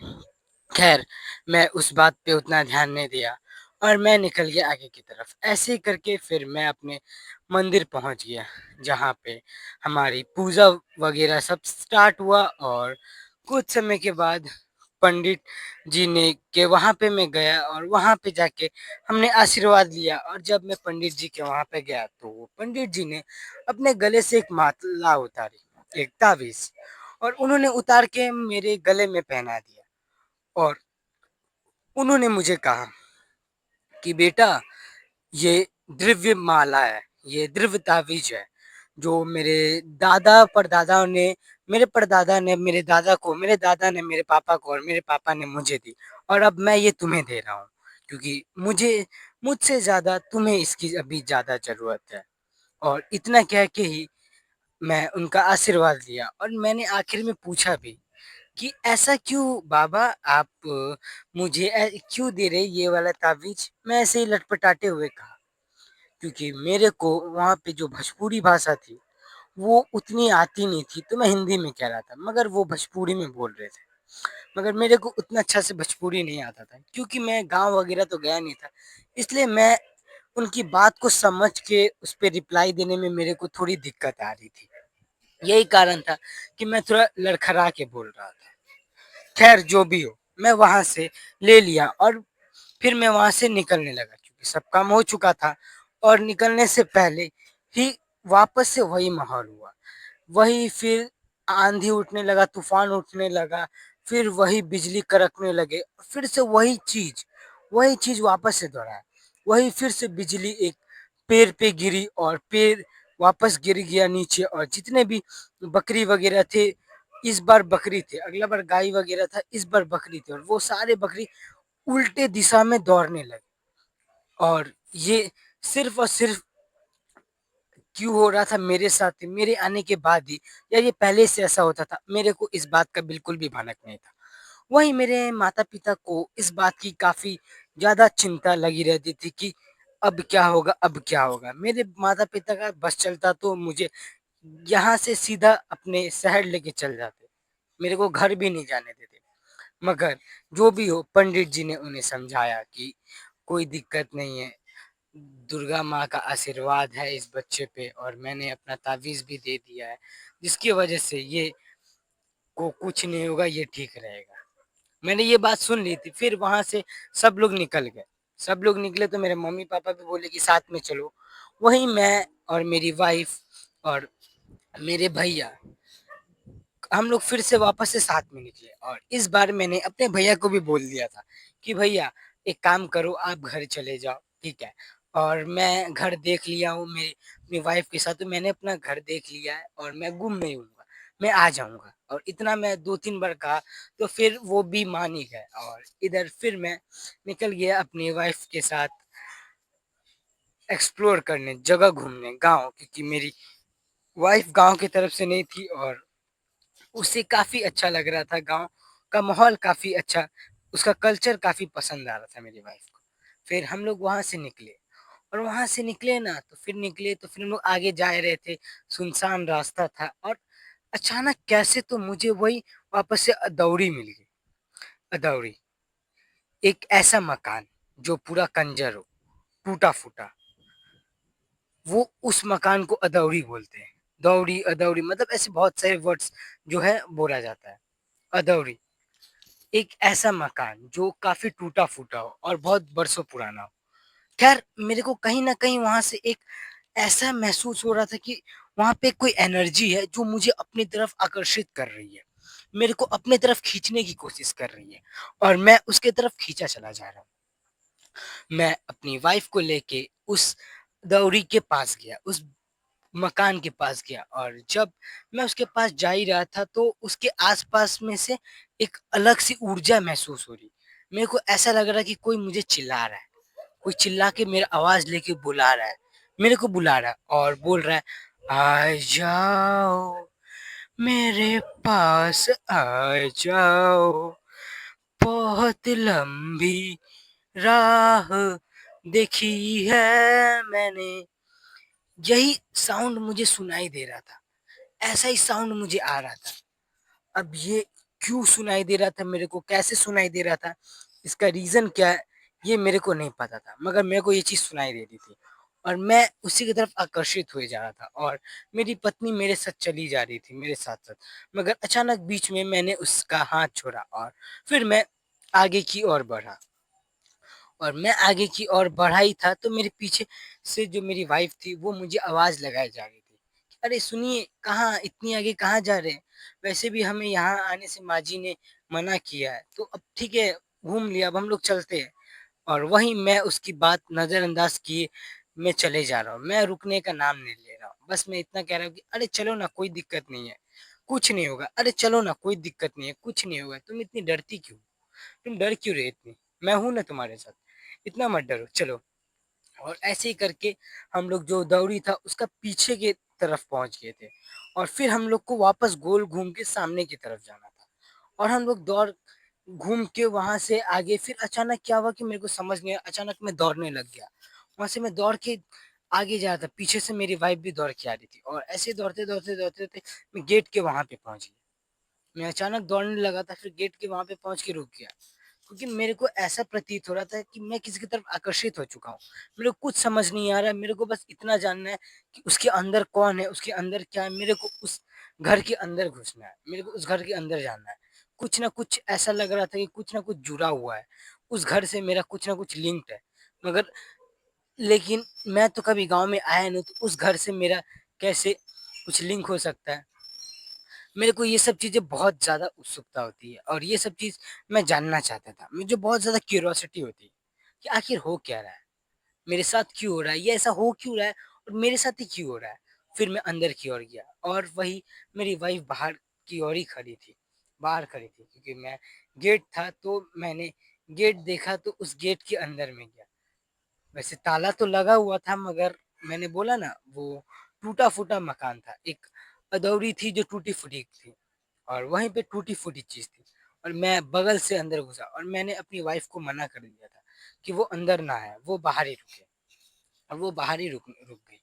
खैर, मैं उस बात पे उतना ध्यान नहीं दिया और मैं निकल गया आगे की तरफ। ऐसे ही करके फिर मैं अपने मंदिर पहुंच गया, जहाँ पे हमारी पूजा वगैरह सब स्टार्ट हुआ। और कुछ समय के बाद पंडित जी ने के वहाँ पे मैं गया और वहाँ पे जाके हमने आशीर्वाद लिया। और जब मैं पंडित जी के वहाँ पे गया तो वो पंडित जी ने अपने गले से एक माला उतारी, एक ताबीज, और उन्होंने उतार के मेरे गले में पहना दिया। और उन्होंने मुझे कहा कि बेटा, ये द्रव्य माला है, ये द्रव्य ताबीज है, जो दादा परदादाओं ने मेरे परदादा ने मेरे दादा को, मेरे दादा ने मेरे पापा को और मेरे पापा ने मुझे दी। और अब मैं ये तुम्हें दे रहा हूँ, क्योंकि मुझसे ज़्यादा तुम्हें इसकी अभी ज़्यादा ज़रूरत है। और इतना कह के ही मैं उनका आशीर्वाद लिया और मैंने आखिर में पूछा भी कि ऐसा क्यों बाबा, आप मुझे क्यों दे रहे ये वाला ताबीज? मैं ऐसे ही लटपटाते हुए कहा, क्योंकि मेरे को वहाँ पे जो भोजपुरी भाषा थी वो उतनी आती नहीं थी, तो मैं हिंदी में कह रहा था मगर वो भोजपुरी में बोल रहे थे। मगर मेरे को उतना अच्छा से भोजपुरी नहीं आता था, क्योंकि मैं गांव वगैरह तो गया नहीं था। इसलिए मैं उनकी बात को समझ के उस पे रिप्लाई देने में मेरे को थोड़ी दिक्कत आ रही थी। यही कारण था कि मैं थोड़ा लड़खड़ा के बोल रहा था। खैर, जो भी हो, मैं वहां से ले लिया और फिर मैं वहां से निकलने लगा, क्योंकि सब काम हो चुका था। और निकलने से पहले ही वापस से वही माहौल हुआ। वही फिर आंधी उठने लगा, तूफान उठने लगा, फिर वही बिजली कड़कने लगे, फिर से वही चीज वापस से दोहराया। वही फिर से बिजली एक पेड़ पे गिरी और पेड़ वापस गिर गया नीचे। और जितने भी बकरी वगैरह थे, इस बार बकरी थे, अगला बार गाय वगैरह था, इस बार बकरी थे, और वो सारे बकरी उल्टे दिशा में दौड़ने लगे। और ये सिर्फ और सिर्फ क्यों हो रहा था मेरे साथ, मेरे आने के बाद ही, या ये पहले से ऐसा होता था, मेरे को इस बात का बिल्कुल भी भनक नहीं था। वहीं मेरे माता पिता को इस बात की काफी ज्यादा चिंता लगी रहती थी कि अब क्या होगा, अब क्या होगा। मेरे माता पिता का बस चलता तो मुझे यहाँ से सीधा अपने शहर लेके चल जाते, मेरे को घर भी नहीं जाने देते। मगर जो भी हो, पंडित जी ने उन्हें समझाया कि कोई दिक्कत नहीं है, दुर्गा माँ का आशीर्वाद है इस बच्चे पे, और मैंने अपना तावीज़ भी दे दिया है, जिसकी वजह से ये को कुछ नहीं होगा, ये ठीक रहेगा। मैंने ये बात सुन ली थी। फिर वहाँ से सब लोग निकल गए। सब लोग निकले तो मेरे मम्मी-पापा भी बोले कि साथ में चलो। वहीं मैं और मेरी वाइफ़ और मेरे भैया, हम लोग फिर से वापस से साथ में निकले। और इस बार मैंने अपने भैया को भी बोल दिया था कि भैया, एक काम करो, आप घर चले जाओ, ठीक है? और मैं घर देख लिया हूँ, मेरी अपनी वाइफ के साथ, तो मैंने अपना घर देख लिया है और मैं गुम नहीं हूँगा, मैं आ जाऊँगा। और इतना मैं 2-3 बार कहा तो फिर वो भी मान ही गए। और इधर फिर मैं निकल गया अपनी वाइफ के साथ एक्सप्लोर करने, जगह घूमने, गाँव, क्योंकि मेरी वाइफ गाँव की तरफ से नहीं थी और उसे काफ़ी अच्छा लग रहा था, गाँव का माहौल काफ़ी अच्छा, उसका कल्चर काफ़ी पसंद आ रहा था मेरी वाइफ़ को। फिर हम लोग वहाँ से निकले, और वहाँ से निकले ना तो फिर हम लोग आगे जा रहे थे, सुनसान रास्ता था। और अचानक कैसे तो मुझे वही वापस से अदौड़ी मिल गई। अदौड़ी, एक ऐसा मकान जो पूरा कंजर हो, टूटा-फूटा, वो उस मकान को अदौड़ी बोलते हैं। दौड़ी, अदौड़ी, मतलब ऐसे बहुत सारे वर्ड्स जो है बोला जाता है। अदौड़ी, एक ऐसा मकान जो काफ़ी टूटा-फूटा हो और बहुत बरसों पुराना हो। ख़ैर, मेरे को कहीं न कहीं वहाँ से एक ऐसा महसूस हो रहा था कि वहाँ पे कोई एनर्जी है जो मुझे अपनी तरफ आकर्षित कर रही है। मेरे को अपनी तरफ खींचने की कोशिश कर रही है और मैं उसके तरफ खींचा चला जा रहा हूँ। मैं अपनी वाइफ़ को लेके उस दौरी के पास गया, उस मकान के पास गया। और जब मैं उसके पास जा ही रहा था तो उसके आस-पास में से एक अलग-सी ऊर्जा महसूस हो रही। मेरे को ऐसा लग रहा है कि कोई मुझे चिल्ला रहा है, कोई चिल्ला के मेरा आवाज़ लेके बुला रहा है, मेरे को बुला रहा है और बोल रहा है, आ जाओ, मेरे पास आ जाओ, बहुत लंबी राह देखी है मैंने, यही साउंड मुझे सुनाई दे रहा था। ऐसा ही साउंड मुझे आ रहा था। अब ये क्यों सुनाई दे रहा था मेरे को, कैसे सुनाई दे रहा था, इसका रीज़न क्या है, ये मेरे को नहीं पता था। मगर मेरे को ये चीज़ सुनाई दे रही थी और मैं उसी की तरफ आकर्षित हुए जा रहा था और मेरी पत्नी मेरे साथ चली जा रही थी, मेरे साथ-साथ। मगर अचानक बीच में मैंने उसका हाथ छोड़ा और फिर मैं आगे की ओर बढ़ा। और मैं आगे की ओर बढ़ा ही था तो मेरे पीछे से जो मेरी वाइफ़ थी वो मुझे आवाज़ लगाए जा रही थी। अरे सुनिए, कहाँ इतनी आगे कहाँ जा रहे हैं? वैसे भी हमें यहाँ आने से माँ जी ने मना किया है, तो अब ठीक है, घूम लिया, अब हम लोग चलते हैं। और वहीं मैं उसकी बात नज़रअंदाज़ किए मैं चले जा रहा हूँ। मैं रुकने का नाम नहीं ले रहा हूँ। बस मैं इतना कह रहा हूँ कि अरे चलो ना, कोई दिक्कत नहीं है, कुछ नहीं होगा। अरे चलो ना, कोई दिक्कत नहीं है, कुछ नहीं होगा। तुम इतनी डरती क्यों? तुम डर क्यों रहे इतनी? मैं हूँ ना तुम्हारे साथ, इतना मत डरो, चलो। और ऐसे ही करके हम लोग जो दौड़ी था उसका पीछे की तरफ पहुँच गए थे और फिर हम लोग को वापस गोल घूम के सामने की तरफ जाना था। और हम लोग दौड़ घूम के वहाँ से आगे, फिर अचानक क्या हुआ कि मेरे को समझ नहीं आया, अचानक मैं दौड़ने लग गया। वहाँ से मैं दौड़ के आगे जा रहा था, पीछे से मेरी वाइफ़ भी दौड़ के आ रही थी और ऐसे दौड़ते-दौड़ते मैं गेट के वहाँ पे पहुँच गया। मैं अचानक दौड़ने लगा था, फिर गेट के वहाँ पे पहुँच के रुक गया। क्योंकि मेरे को ऐसा प्रतीत हो रहा था कि मैं किसी की तरफ आकर्षित हो चुका हूँ। मेरे को कुछ समझ नहीं आ रहा है, मेरे को बस इतना जानना है कि उसके अंदर कौन है, उसके अंदर क्या है, मेरे को उस घर के अंदर घुसना है, मेरे को उस घर के अंदर जानना है। कुछ न कुछ ऐसा लग रहा था कि कुछ न कुछ जुड़ा हुआ है, उस घर से मेरा कुछ न कुछ लिंक्ड है। मगर लेकिन मैं तो कभी गाँव में आया नहीं, तो उस घर से मेरा कैसे कुछ लिंक हो सकता है? मेरे को ये सब चीज़ें बहुत ज़्यादा उत्सुकता होती है और ये सब चीज़ मैं जानना चाहता था। मुझे बहुत ज़्यादा क्यूरियोसिटी होती है कि आखिर हो क्या रहा है? मेरे साथ क्यों हो रहा है? ये ऐसा हो क्यों रहा है और मेरे साथ ही क्यों हो रहा है? फिर मैं अंदर की ओर गया और वही मेरी वाइफ़ बाहर की ओर ही खड़ी थी, बाहर खड़ी थी, क्योंकि मैं गेट था तो मैंने गेट देखा तो उस गेट के अंदर में गया। वैसे ताला तो लगा हुआ था, मगर मैंने बोला ना, वो टूटा-फूटा मकान था। एक अदौरी थी जो टूटी-फूटी थी और वहीं पे टूटी-फूटी चीज़ थी और मैं बगल से अंदर घुसा और मैंने अपनी वाइफ़ को मना कर दिया था कि वो अंदर ना आए, वो बाहर ही रुके और वो बाहर ही रुक रुक गई।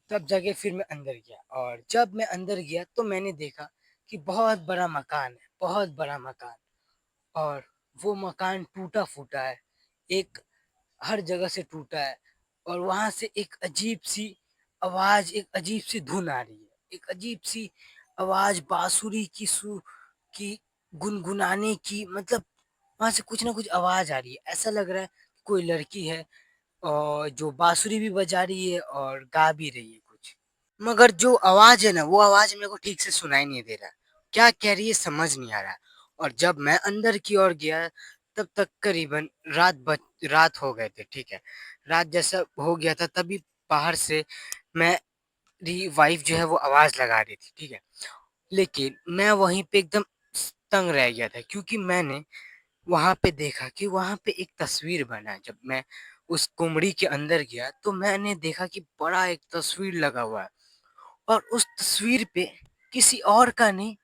तब जाके फिर मैं अंदर गया और जब मैं अंदर गया तो मैंने देखा कि बहुत बड़ा मकान है, बहुत बड़ा मकान और वो मकान टूटा-फूटा है। एक हर जगह से टूटा है और वहाँ से एक अजीब-सी आवाज़, एक अजीब-सी धुन आ रही है। एक अजीब-सी आवाज़ बाँसुरी की की गुनगुनाने की, मतलब वहाँ से कुछ न कुछ आवाज़ आ रही है। ऐसा लग रहा है कोई लड़की है जो बाँसुरी भी बजा रही है और गा भी रही है कुछ। मगर जो आवाज़ है ना, वो आवाज़ मेरे को ठीक से सुनाई नहीं दे रहा। क्या कह रही है समझ नहीं आ रहा। और जब मैं अंदर की ओर गया तब तक करीबन रात हो गए थे, ठीक है। रात जैसा हो गया था तभी बाहर से मेरी वाइफ़ जो है वो आवाज़ लगा रही थी, ठीक है। लेकिन मैं वहीं पे एकदम तंग रह गया था, क्योंकि मैंने वहाँ पे देखा कि वहाँ पे एक तस्वीर बना है। जब मैं उस कुमड़ी के अंदर गया तो मैंने देखा कि बड़ा एक तस्वीर लगा हुआ है। और उस तस्वीर पे किसी और का नहीं,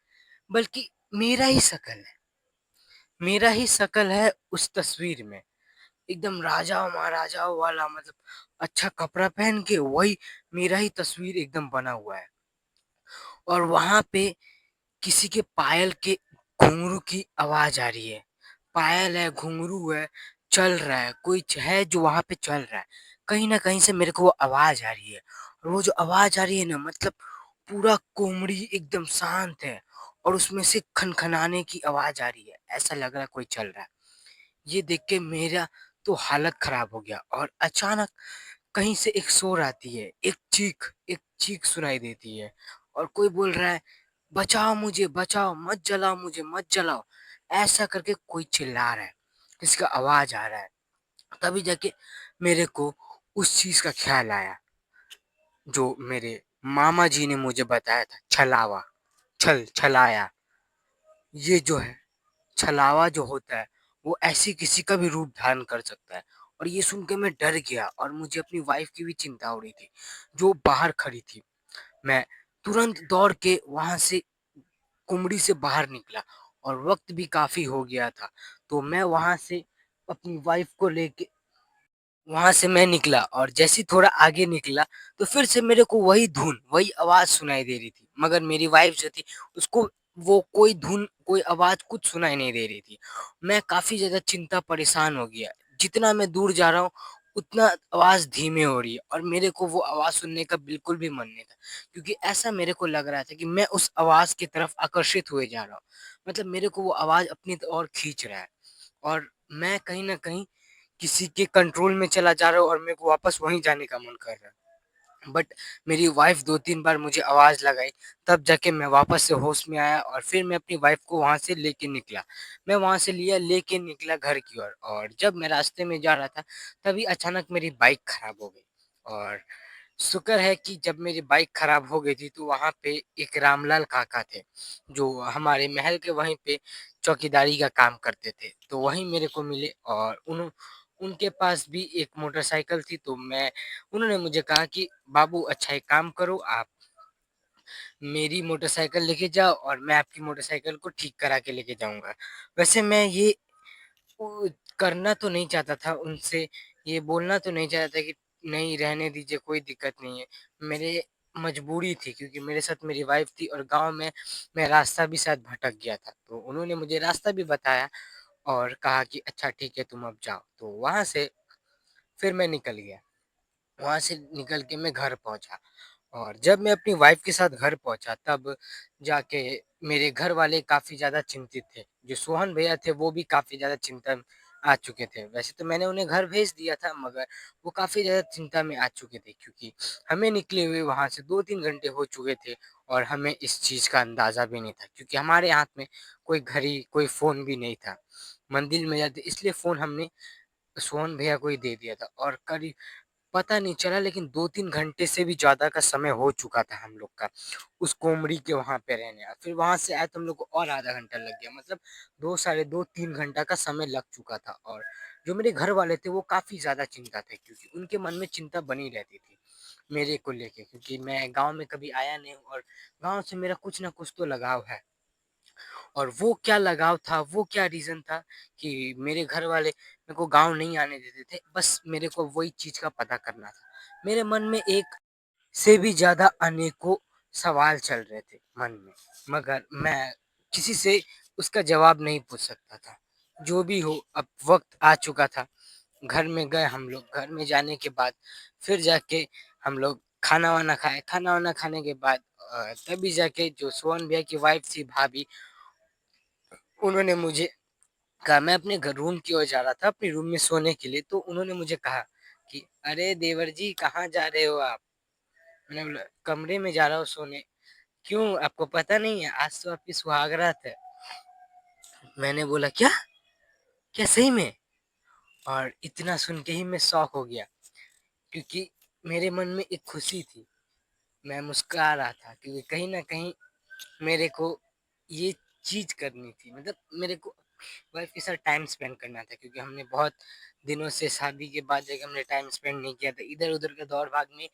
बल्कि मेरा ही शकल है। मेरा ही शकल है उस तस्वीर में। एकदम राजाओं-महाराजाओं वाला, मतलब अच्छा कपड़ा पहन के वही मेरा ही तस्वीर एकदम बना हुआ है। और वहाँ पे किसी के पायल के घुंघरू की आवाज़ आ रही है। पायल है, घुंघरू है, चल रहा है, कोई है जो वहाँ पे चल रहा है। कहीं न कहीं से मेरे को वो आवाज़ आ रही है और वो जो आवाज़ आ रही है ना, मतलब पूरा कोमड़ी एकदम शांत है और उसमें से खनखनाने की आवाज़ आ रही है। ऐसा लग रहा है कोई चल रहा है। ये देख के मेरा तो हालत ख़राब हो गया और अचानक कहीं से एक शोर आती है, एक चीख सुनाई देती है और कोई बोल रहा है, "बचाओ मुझे, बचाओ, मत जलाओ मुझे, मत जलाओ।" ऐसा करके कोई चिल्ला रहा है, किसी का आवाज़ आ रहा है। तभी जाके मेरे को उस चीज़ का ख़्याल आया, जो मेरे मामा जी ने मुझे बताया था, छलावा, छलाया। ये जो है, छलावा जो होता है, वो ऐसे किसी का भी रूप धारण कर सकता है। और ये सुन के मैं डर गया और मुझे अपनी वाइफ़ की भी चिंता हो रही थी, जो बाहर खड़ी थी। मैं तुरंत दौड़ के वहाँ से कुमड़ी से बाहर निकला और वक़्त भी काफ़ी हो गया था, तो मैं वहाँ से अपनी वाइफ़ को लेके वहाँ से मैं निकला और जैसे ही थोड़ा आगे निकला, तो फिर से मेरे को वही धुन, वही आवाज़ सुनाई दे रही थी। मगर मेरी वाइफ़ जो थी, उसको वो कोई धुन, कोई आवाज़ कुछ सुनाई नहीं दे रही थी। मैं काफ़ी ज़्यादा चिंता परेशान हो गया। जितना मैं दूर जा रहा हूँ, उतना आवाज़ धीमी हो रही है और मेरे को वो आवाज़ सुनने का बिल्कुल भी मन नहीं था। क्योंकि ऐसा मेरे को लग रहा था कि मैं उस आवाज़ की तरफ आकर्षित हुए जा रहा हूँ। मतलब मेरे को वो आवाज़ अपनी ओर खींच रहा है और मैं कहीं न कहीं किसी के कंट्रोल में चला जा रहा हूँ और मेरे को वापस वहीं जाने का मन कर रहा है। बट मेरी वाइफ़ 2-3 बार मुझे आवाज़ लगाई, तब जाके मैं वापस से होश में आया और फिर मैं अपनी वाइफ़ को वहाँ से लेके निकला। मैं वहाँ से लेके निकला घर की ओर और जब मैं रास्ते में जा रहा था, तभी अचानक मेरी बाइक खराब हो गई और शुक्र है कि जब मेरी बाइक खराब हो गई थी, तो वहाँ पे एक रामलाल काका थे, जो हमारे महल के वहीं पे चौकीदारी का काम करते थे। तो वहीं मेरे को मिले और उनके पास भी एक मोटरसाइकिल थी, तो उन्होंने मुझे कहा कि बाबू अच्छा एक काम करो, आप मेरी मोटरसाइकिल लेके जाओ और मैं आपकी मोटरसाइकिल को ठीक करा के लेके जाऊँगा। वैसे मैं ये वो करना तो नहीं चाहता था उनसे, ये बोलना तो नहीं चाहता था कि नहीं रहने दीजिए, कोई दिक्कत नहीं है। मेरे मजबूरी थी क्योंकि मेरे साथ मेरी वाइफ़ थी और गाँव में मैं रास्ता भी शायद भटक गया था। तो उन्होंने मुझे रास्ता भी बताया और कहा कि अच्छा ठीक है तुम अब जाओ। तो वहाँ से फिर मैं निकल गया। वहाँ से निकल के मैं घर पहुँचा और जब मैं अपनी वाइफ़ के साथ घर पहुँचा, तब जाके मेरे घर वाले काफ़ी ज़्यादा चिंतित थे। जो सोहन भैया थे वो भी काफ़ी ज़्यादा चिंता में आ चुके थे। वैसे तो मैंने उन्हें घर भेज दिया था, मगर वो काफ़ी ज़्यादा चिंता में आ चुके थे क्योंकि हमें निकले हुए वहाँ से 2-3 घंटे हो चुके थे और हमें इस चीज़ का अंदाज़ा भी नहीं था क्योंकि हमारे हाथ में कोई घड़ी, कोई फ़ोन भी नहीं था। मंदिर में जाते इसलिए फ़ोन हमने सोहन भैया को ही दे दिया था और करीब पता नहीं चला, लेकिन 2-3 घंटे से भी ज़्यादा का समय हो चुका था हम लोग का, उस कोमड़ी के वहाँ पे रहने का। फिर वहाँ से आए तो हम लोग को और आधा घंटा लग गया, मतलब 2 साढ़े 2 3 घंटा का समय लग चुका था और जो मेरे घर वाले थे वो काफ़ी ज़्यादा चिंता थे क्योंकि उनके मन में चिंता बनी रहती थी, मेरे को लेके क्योंकि मैं गाँव में कभी आया नहीं हूँ और गाँव से मेरा कुछ न कुछ तो लगाव है। और वो क्या लगाव था, वो क्या रीज़न था कि मेरे घर वाले मेरे को गाँव नहीं आने देते थे, बस मेरे को वही चीज़ का पता करना था। मेरे मन में एक से भी ज़्यादा अनेकों सवाल चल रहे थे मन में, मगर मैं किसी से उसका जवाब नहीं पूछ सकता था। जो भी हो, अब वक़्त आ चुका था, घर में गए हम लोग, घर में जाने के बाद फिर जाके हम लोग खाना-वाना खाए, खाना-वाना खाने के बाद तभी जाके जो सोहन भैया की वाइफ़ थी भाभी, उन्होंने मुझे कहा मैं अपने रूम की ओर जा रहा था, अपने रूम में सोने के लिए, तो उन्होंने मुझे कहा कि, "अरे देवर जी कहाँ जा रहे हो आप?" मैंने बोला, "कमरे में जा रहा हूँ सोने।" "क्यों आपको पता नहीं है आज तो आपकी सुहागरात है?" मैंने बोला, "क्या? क्या सही में?" और इतना सुन के ही मैं शॉक हो गया क्योंकि मेरे मन में एक खुशी थी। मैं मुस्कुरा रहा था क्योंकि कहीं न कहीं मेरे को ये चीज़ करनी थी, मतलब मेरे को वाइफ़ के साथ टाइम स्पेंड करना था क्योंकि हमने बहुत दिनों से शादी के बाद जाके हमने टाइम स्पेंड नहीं किया था। इधर-उधर के दौड़-भाग में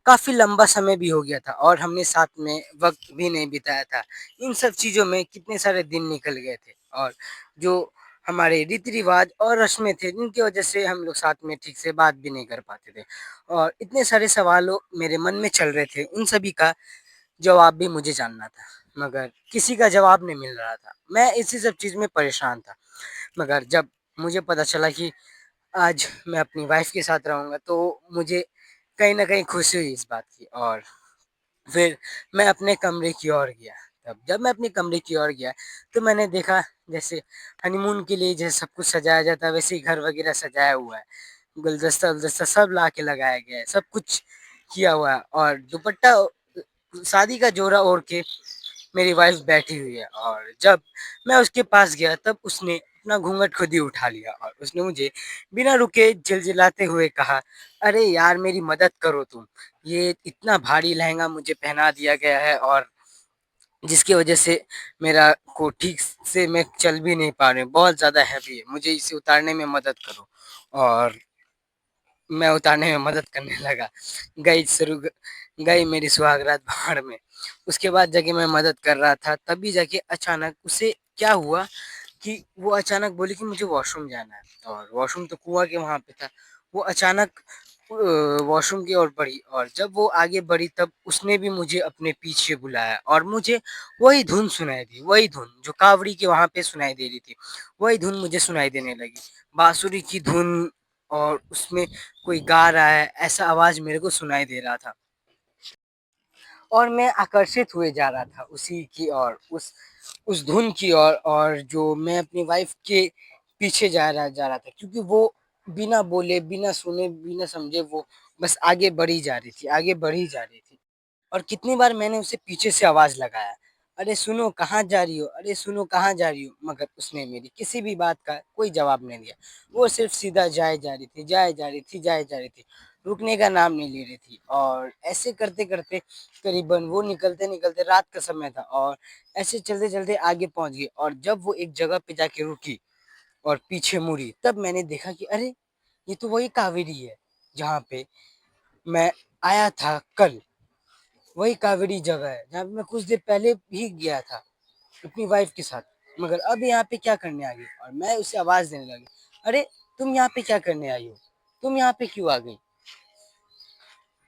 काफ़ी लंबा समय भी हो गया था और हमने साथ में वक़्त भी नहीं बिताया था। इन सब चीज़ों में कितने सारे दिन निकल गए थे और जो हमारे रीति-रिवाज और रस्में थे, जिनकी वज़ह से हम लोग साथ में ठीक से बात भी नहीं कर पाते थे और इतने सारे सवालों मेरे मन में चल रहे थे, उन सभी का जवाब भी मुझे जानना था, मगर किसी का जवाब नहीं मिल रहा था। मैं इसी सब चीज़ में परेशान था, मगर जब मुझे पता चला कि आज मैं अपनी वाइफ़ के साथ रहूँगा, तो मुझे कहीं न कहीं खुशी हुई इस बात की और फिर मैं अपने कमरे की ओर गया। तब जब मैं अपने कमरे की ओर गया, तो मैंने देखा जैसे हनीमून के लिए जैसे सब कुछ सजाया जाता है, वैसे ही घर वग़ैरह सजाया हुआ है। गुलदस्ता-वुलदस्ता सब ला के लगाया गया है, सब कुछ किया हुआ है और दुपट्टा शादी का जोड़ा ओढ़ के मेरी वाइफ़ बैठी हुई है और जब मैं उसके पास गया तब उसने अपना घूँघट खुद ही उठा लिया और उसने मुझे बिना रुके झिलझिलाते हुए कहा, "अरे यार मेरी मदद करो तुम, ये इतना भारी लहंगा मुझे पहना दिया गया है और जिसकी वजह से मेरा को ठीक से मैं चल भी नहीं पा रही हूँ, बहुत ज़्यादा हैवी है, मुझे इसे उतारने में मदद करो।" और मैं उतारने में मदद करने लगा। गई शुरू गई मेरी सुहागरात भाड़ में। उसके बाद जाके मैं मदद कर रहा था, तभी जाके अचानक उसे क्या हुआ कि वो अचानक बोली कि मुझे वॉशरूम जाना है और वॉशरूम तो कुआँ के वहाँ पे था। वो अचानक वॉशरूम की ओर बढ़ी और जब वो आगे बढ़ी तब उसने भी मुझे अपने पीछे बुलाया और मुझे वही धुन सुनाई दी, वही धुन जो कावड़ी के वहाँ पे सुनाई दे रही थी, वही धुन मुझे सुनाई देने लगी। बाँसुरी की धुन और उसमें कोई गा रहा है, ऐसा आवाज़ मेरे को सुनाई दे रहा था। और मैं आकर्षित हुए जा रहा था उसी की ओर, उस धुन की ओर और जो मैं अपनी वाइफ़ के पीछे जा रहा था क्योंकि वो बिना बोले, बिना सुने, बिना समझे वो बस आगे बढ़ी जा रही थी, आगे बढ़ी जा रही थी। और कितनी बार मैंने उसे पीछे से आवाज़ लगाया, "अरे सुनो कहाँ जा रही हो? अरे सुनो कहाँ जा रही हो?" मगर उसने मेरी किसी भी बात का कोई जवाब नहीं दिया। वो सिर्फ़ सीधा जाए जा रही थी, जाए जा रही थी, जाए जा रही थी। रुकने का नाम नहीं ले रही थी और ऐसे करते-करते करीबन वो निकलते-निकलते रात का समय था और ऐसे चलते-चलते आगे पहुँच गए और जब वो एक जगह पे जाके रुकी और पीछे मुड़ी, तब मैंने देखा कि अरे! ये तो वही कावेरी है, जहाँ पे मैं आया था कल। वही कावेरी जगह है जहाँ पे मैं कुछ देर पहले भी गया था अपनी वाइफ के साथ। मगर अब यहाँ पे क्या करने आ गई? और मैं उसे आवाज़ देने लगी, "अरे! तुम यहाँ पे क्या करने आई हो? तुम यहाँ पे क्यों आ गई?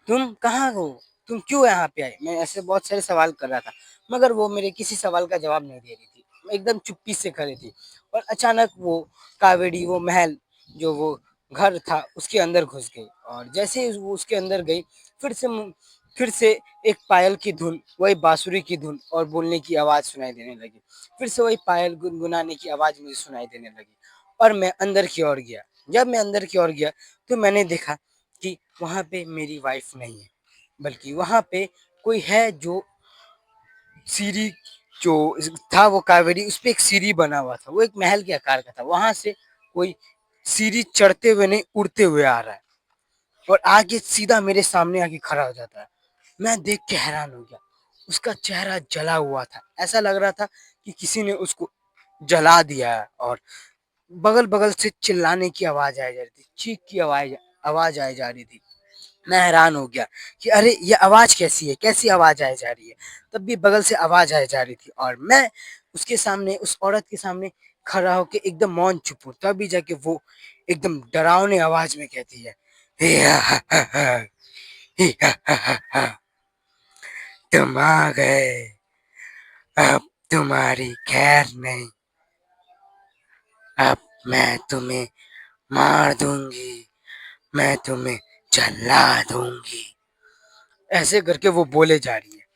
तुम कहाँ हो? तुम क्यों यहाँ पे आई?" मैं ऐसे बहुत सारे सवाल कर रहा था, मगर वो मेरे किसी सवाल का जवाब नहीं दे रही थी। एकदम चुप्पी से खड़ी थी और अचानक वो कावेरी, वो महल, जो वो घर था, उसके अंदर घुस गई और जैसे ही वो उसके अंदर गई, फिर से एक पायल की धुन, वही बाँसुरी की धुन और बोलने की आवाज़ सुनाई देने लगी। फिर से वही पायल गुनगुनाने की आवाज़ मुझे सुनाई देने लगी और मैं अंदर की ओर गया। जब मैं अंदर की ओर गया, तो मैंने देखा कि वहाँ पे मेरी वाइफ़ नहीं है, बल्कि वहाँ पे कोई है जो सीढ़ी जो था वो कावेरी उस पे एक सीढ़ी बना हुआ था, वो एक महल के आकार का था, वहाँ से कोई सीढ़ी चढ़ते हुए नहीं, उड़ते हुए आ रहा है और आके सीधा मेरे सामने आके खड़ा हो जाता है। मैं देख के हैरान हो गया, उसका चेहरा जला हुआ था, ऐसा लग रहा था कि किसी ने उसको जला दिया है और बगल-बगल से चिल्लाने की आवाज़ आई जा रही थी, चीख की आवाज़ आई जा रही थी। मैं हैरान हो गया कि अरे! ये आवाज़ कैसी है? कैसी आवाज़ आए जा रही है? तब भी बगल से आवाज़ आए जा रही थी और मैं उसके सामने, उस औरत के सामने खड़ा होके एकदम मौन चुप हूँ। तभी जाके वो एकदम डरावनी आवाज़ में कहती है, "हिया हा हा हा, हिया हा हा हा, तुम आ गए, अब तुम्हारी खैर नहीं, अब मैं तुम्हें मार दूँगी, मैं तुम्हें जला दूँगी।" ऐसे करके वो बोले जा रही है।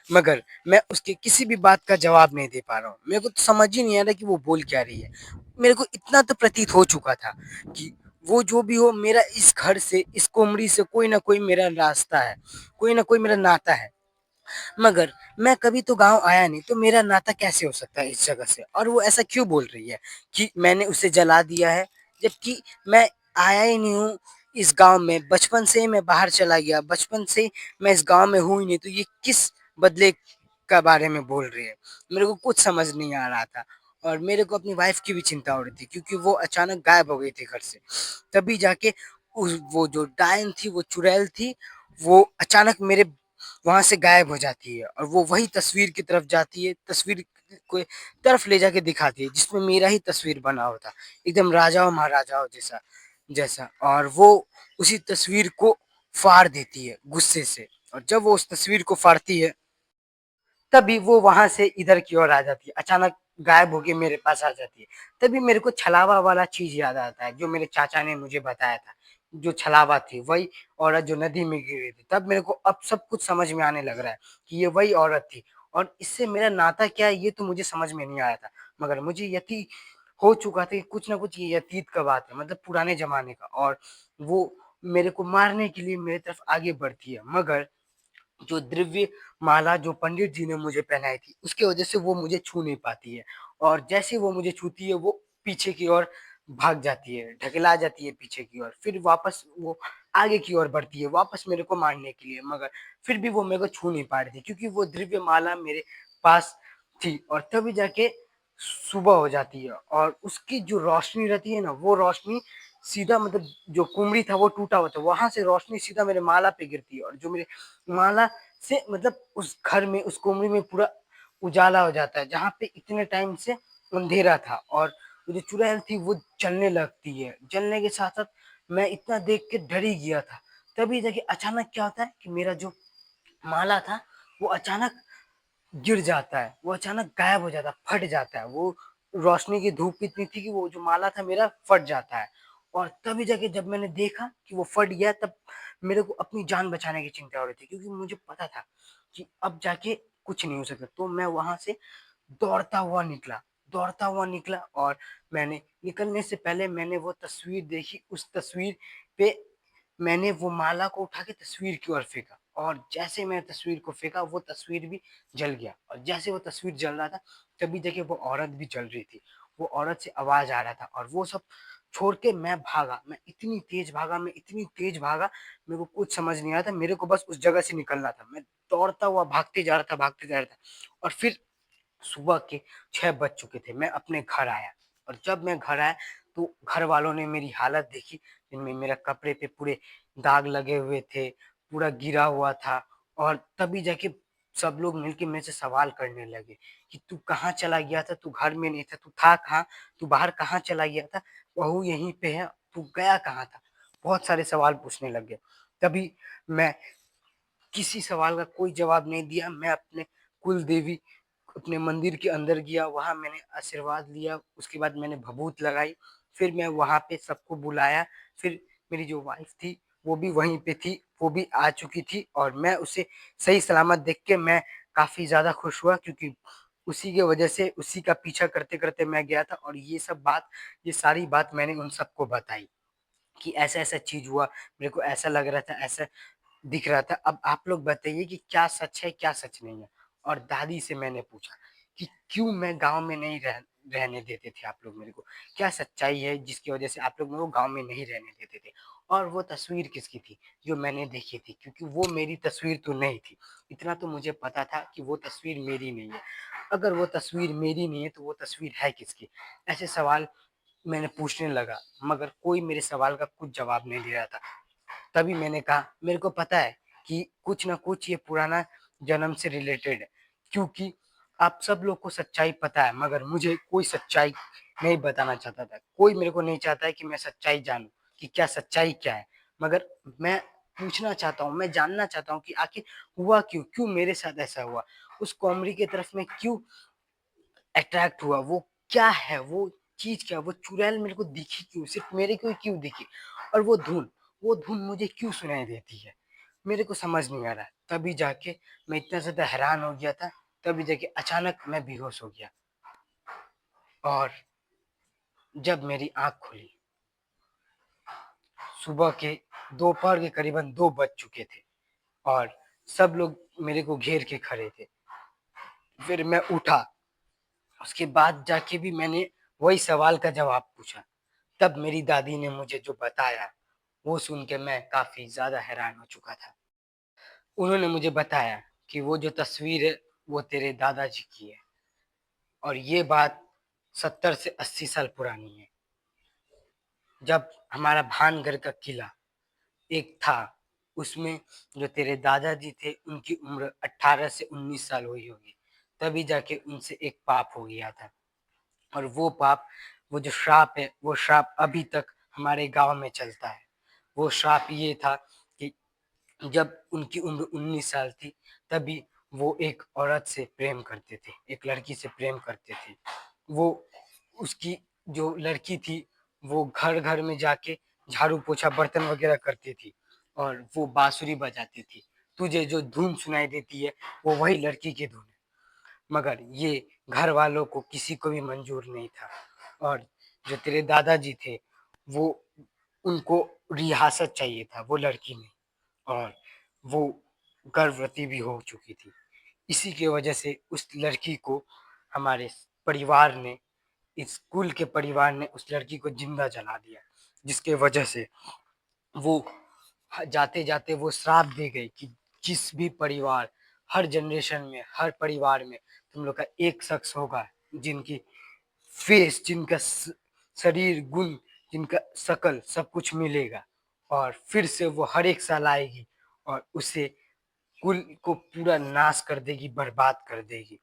मगर मैं उसके किसी भी बात का जवाब नहीं दे पा रहा हूँ। मेरे को तो समझ ही नहीं आ रहा कि वो बोल क्या रही है। मेरे को इतना तो प्रतीत हो चुका था कि वो जो भी हो, मेरा इस घर से, इस कुमरी से कोई न कोई मेरा रास्ता है, कोई न कोई मेरा नाता है। मगर मैं कभी तो गाँव आया नहीं, तो मेरा नाता कैसे हो सकता है इस जगह से? और वो ऐसा क्यों बोल रही है कि मैंने उसे जला दिया है, जबकि मैं आया ही नहीं हूँ इस गाँव में, बचपन से ही मैं बाहर चला गया, बचपन से ही मैं इस गाँव में हूँ ही नहीं, तो ये किस बदले का बारे में बोल रही है? मेरे को कुछ समझ नहीं आ रहा था और मेरे को अपनी वाइफ़ की भी चिंता हो रही थी क्योंकि वो अचानक गायब हो गई थी घर से। तभी जाके उस वो जो डायन थी, वो चुड़ैल थी, वो अचानक मेरे वहाँ से गायब हो जाती है और वो वही तस्वीर की तरफ जाती है, तस्वीर को तरफ ले जाके दिखाती है जिसमें मेरा ही तस्वीर बना हुआ था, एकदम राजाओं महाराजाओं जैसा जैसा और वो उसी तस्वीर को फाड़ देती है गुस्से से और जब वो उस तस्वीर को फाड़ती है, तभी वो वहाँ से इधर की ओर आ जाती है, अचानक गायब होके मेरे पास आ जाती है। तभी मेरे को छलावा वाला चीज़ याद आता है, जो मेरे चाचा ने मुझे बताया था, जो छलावा थी, वही औरत जो नदी में गिर गई थी। तब मेरे को अब सब कुछ समझ में आने लग रहा है कि ये वही औरत थी और इससे मेरा नाता क्या है, ये तो मुझे समझ में नहीं आया था। मगर मुझे हो चुका था कि कुछ न कुछ ये अतीत का बात है, मतलब पुराने ज़माने का और वो मेरे को मारने के लिए मेरी तरफ आगे बढ़ती है। मगर जो दिव्य माला जो पंडित जी ने मुझे पहनाई थी, उसकी वजह से वो मुझे छू नहीं पाती है और जैसे ही वो मुझे छूती है, वो पीछे की ओर भाग जाती है, ढकेला जाती है पीछे की ओर, फिर वापस वो आगे की ओर बढ़ती है, वापस मेरे को मारने के लिए, मगर फिर भी वो मेरे को छू नहीं पा रही थी क्योंकि वो दिव्य माला मेरे पास थी और तभी जाके सुबह हो जाती है और उसकी जो रोशनी रहती है ना, वो रोशनी सीधा मतलब जो कुमड़ी था वो टूटा हुआ था, वहाँ से रोशनी सीधा मेरे माला पे गिरती है और जो मेरे माला से मतलब उस घर में, उस कुमरी में पूरा उजाला हो जाता है, जहाँ पे इतने टाइम से अंधेरा था और वो जो चुड़ैल थी वो जलने लगती है। जलने के साथ-साथ मैं इतना देख के डर ही गया था। तभी जाके अचानक क्या होता है कि मेरा जो माला था वो अचानक गिर जाता है, वो अचानक गायब हो जाता है, फट जाता है। वो रोशनी की धूप इतनी थी कि वो जो माला था मेरा फट जाता है। और तभी जाके जब मैंने देखा कि वो फट गया, तब मेरे को अपनी जान बचाने की चिंता हो रही थी, क्योंकि मुझे पता था कि अब जाके कुछ नहीं हो सकता। तो मैं वहां से दौड़ता हुआ निकला, दौड़ता हुआ निकला, और मैंने निकलने से पहले मैंने वो तस्वीर देखी। उस तस्वीर पे मैंने वो माला को उठा के तस्वीर की ओर फेंका, और जैसे मैंने तस्वीर को फेंका वो तस्वीर भी जल गया। और जैसे वो तस्वीर जल रहा था, तभी देखिए वो औरत भी जल रही थी। वो औरत से आवाज आ रहा था, और वो सब छोड़ के मैं भागा। मैं इतनी तेज भागा, मैं इतनी तेज भागा, मेरे को कुछ समझ नहीं आया था। मेरे को बस उस जगह से निकलना था। मैं दौड़ता हुआ भागते जा रहा था, भागते जा रहा था। और फिर सुबह के 6 बज चुके थे। मैं अपने घर आया, और जब मैं घर आया तो घर वालों ने मेरी हालत देखी, जिनमें मेरा कपड़े पे पूरे दाग लगे हुए थे, पूरा गिरा हुआ था। और तभी जाके सब लोग मिलके मेरे से सवाल करने लगे कि तू कहाँ चला गया था, तू घर में नहीं था, तू था कहाँ, तू बाहर कहाँ चला गया था, बहू यहीं पे है, तू गया कहाँ था। बहुत सारे सवाल पूछने लग गए। तभी मैं किसी सवाल का कोई जवाब नहीं दिया। मैं अपने कुल देवी, अपने मंदिर के अंदर गया, वहां मैंने आशीर्वाद लिया। उसके बाद मैंने भभूत लगाई। फिर मैं वहां पे सबको बुलाया। फिर मेरी जो वाइफ थी वो भी वहीं पे थी, वो भी आ चुकी थी, और मैं उसे सही सलामत देख के मैं काफी ज्यादा खुश हुआ, क्योंकि उसी के वजह से उसी का पीछा करते करते मैं गया था। और ये सब बात, ये सारी बात मैंने उन सबको बताई कि ऐसा ऐसा चीज हुआ, मेरे को ऐसा लग रहा था, ऐसा दिख रहा था। अब आप लोग बताइए कि क्या सच है, क्या सच नहीं है। और दादी से मैंने पूछा कि क्यों मैं गांव में नहीं रहने देते थे आप लोग मेरे को, क्या सच्चाई है जिसकी वजह से आप लोग मेरे को गांव में नहीं रहने देते थे। और वो तस्वीर किसकी थी जो मैंने देखी थी, क्योंकि वो मेरी तस्वीर तो नहीं थी। इतना तो मुझे पता था कि वो तस्वीर मेरी नहीं है। अगर वो तस्वीर मेरी नहीं है तो वो तस्वीर है किसकी। ऐसे सवाल मैंने पूछने लगा, मगर कोई मेरे सवाल का कुछ जवाब नहीं दे रहा था। तभी मैंने कहा मेरे को पता है कि कुछ ना कुछ ये पुराना जन्म से रिलेटेड है, क्योंकि आप सब लोग को सच्चाई पता है, मगर मुझे कोई सच्चाई नहीं बताना चाहता था। कोई मेरे को नहीं चाहता है कि मैं सच्चाई जानूं कि क्या सच्चाई क्या है। मगर मैं पूछना चाहता हूँ, मैं जानना चाहता हूँ कि आखिर हुआ क्यों, क्यों मेरे साथ ऐसा हुआ, उस कॉमरी की तरफ मैं क्यों अट्रैक्ट हुआ, वो क्या है, वो चीज क्या, वो चुड़ैल मेरे को दिखी क्यों, सिर्फ मेरे को ही क्यों दिखी। और वो धुन मुझे क्यों सुनाई देती है, मेरे को समझ नहीं आ रहा। तभी जाके मैं इतना ज्यादा हैरान हो गया था। तभी जाके अचानक मैं बेहोश हो गया, और जब मेरी आंख खुली, सुबह के दोपहर के करीबन 2 बज चुके थे, और सब लोग मेरे को घेर के खड़े थे। फिर मैं उठा, उसके बाद जाके भी मैंने वही सवाल का जवाब पूछा। तब मेरी दादी ने मुझे जो बताया, वो सुन के मैं काफी ज्यादा हैरान हो चुका था। उन्होंने मुझे बताया कि वो जो तस्वीर है वो तेरे दादाजी की है, और ये बात 70 से 80 साल पुरानी है। जब हमारा भानगढ़ का किला एक था, उसमें जो तेरे दादाजी थे उनकी उम्र 18 से 19 साल हुई होगी। तभी जाके उनसे एक पाप हो गया था, और वो पाप, वो जो श्राप है, वो श्राप अभी तक हमारे गांव में चलता है। वो श्राप ये था कि जब उनकी उम्र 19 साल थी, तभी वो एक औरत से प्रेम करते थे, एक लड़की से प्रेम करते थे। वो, उसकी जो लड़की थी, वो घर घर में जाके झाड़ू पोछा बर्तन वगैरह करती थी, और वो बांसुरी बजाती थी। तुझे जो धुन सुनाई देती है वो वही लड़की की धुन है। मगर ये घर वालों को किसी को भी मंजूर नहीं था। और जो तेरे दादाजी थे, वो, उनको रियासत चाहिए था, वो लड़की नहीं। और वो गर्भवती भी हो चुकी थी। इसी की वजह से उस लड़की को हमारे परिवार ने, इस कुल के परिवार ने उस लड़की को जिंदा जला दिया, जिसके वजह से वो जाते जाते वो श्राप दे गई कि जिस भी परिवार, हर जनरेशन में, हर परिवार में तुम लोग का एक शख्स होगा जिनकी फेस, जिनका शरीर गुण, जिनका शकल सब कुछ मिलेगा, और फिर से वो हर एक साल आएगी और उसे कुल को पूरा नाश कर देगी, बर्बाद कर देगी।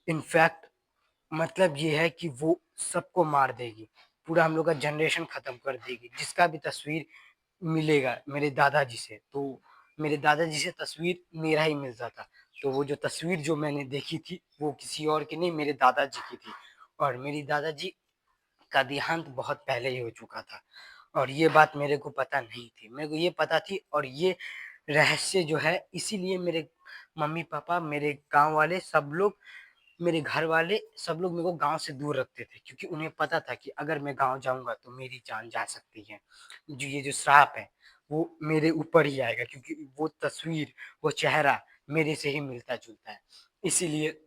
इनफैक्ट मतलब ये है कि वो सबको मार देगी। पूरा हम लोग का जनरेशन खत्म कर देगी। जिसका भी तस्वीर मिलेगा मेरे दादाजी से, तो मेरे दादाजी से तस्वीर मेरा ही मिलता था। तो वो जो तस्वीर जो मैंने देखी थी वो किसी और की नहीं, मेरे दादाजी की थी। और मेरी दादाजी का देहांत बहुत पहले ही हो चुका था और ये बात मेरे को पता नहीं थी। मेरे को ये पता थी और ये रहस्य जो है, इसीलिए मेरे मम्मी पापा, मेरे गांव वाले सब लोग, मेरे घर वाले सब लोग मेरे को गांव से दूर रखते थे, क्योंकि उन्हें पता था कि अगर मैं गांव जाऊंगा तो मेरी जान जा सकती है। जो ये जो श्राप है वो मेरे ऊपर ही आएगा, क्योंकि वो तस्वीर, वो चेहरा मेरे से ही मिलता जुलता है। इसीलिए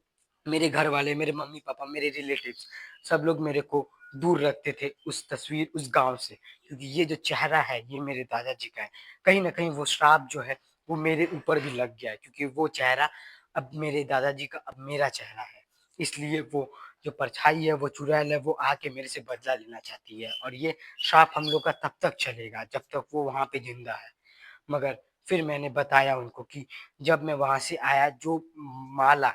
मेरे घर वाले, मेरे मम्मी पापा, मेरे रिलेटिव्स सब लोग मेरे को दूर रखते थे उस तस्वीर, उस गांव से, क्योंकि ये जो चेहरा है ये मेरे दादाजी का है। कहीं ना कहीं वो श्राप जो है वो मेरे ऊपर भी लग गया है, क्योंकि वो चेहरा अब मेरे दादाजी का अब मेरा चेहरा है। इसलिए वो जो परछाई है, वो चुड़ैल है, वो आके मेरे से बदला लेना चाहती है और ये श्राप हम लोग का तब तक चलेगा जब तक वो वहां पे जिंदा है। मगर फिर मैंने बताया उनको कि जब मैं वहां से आया, जो माला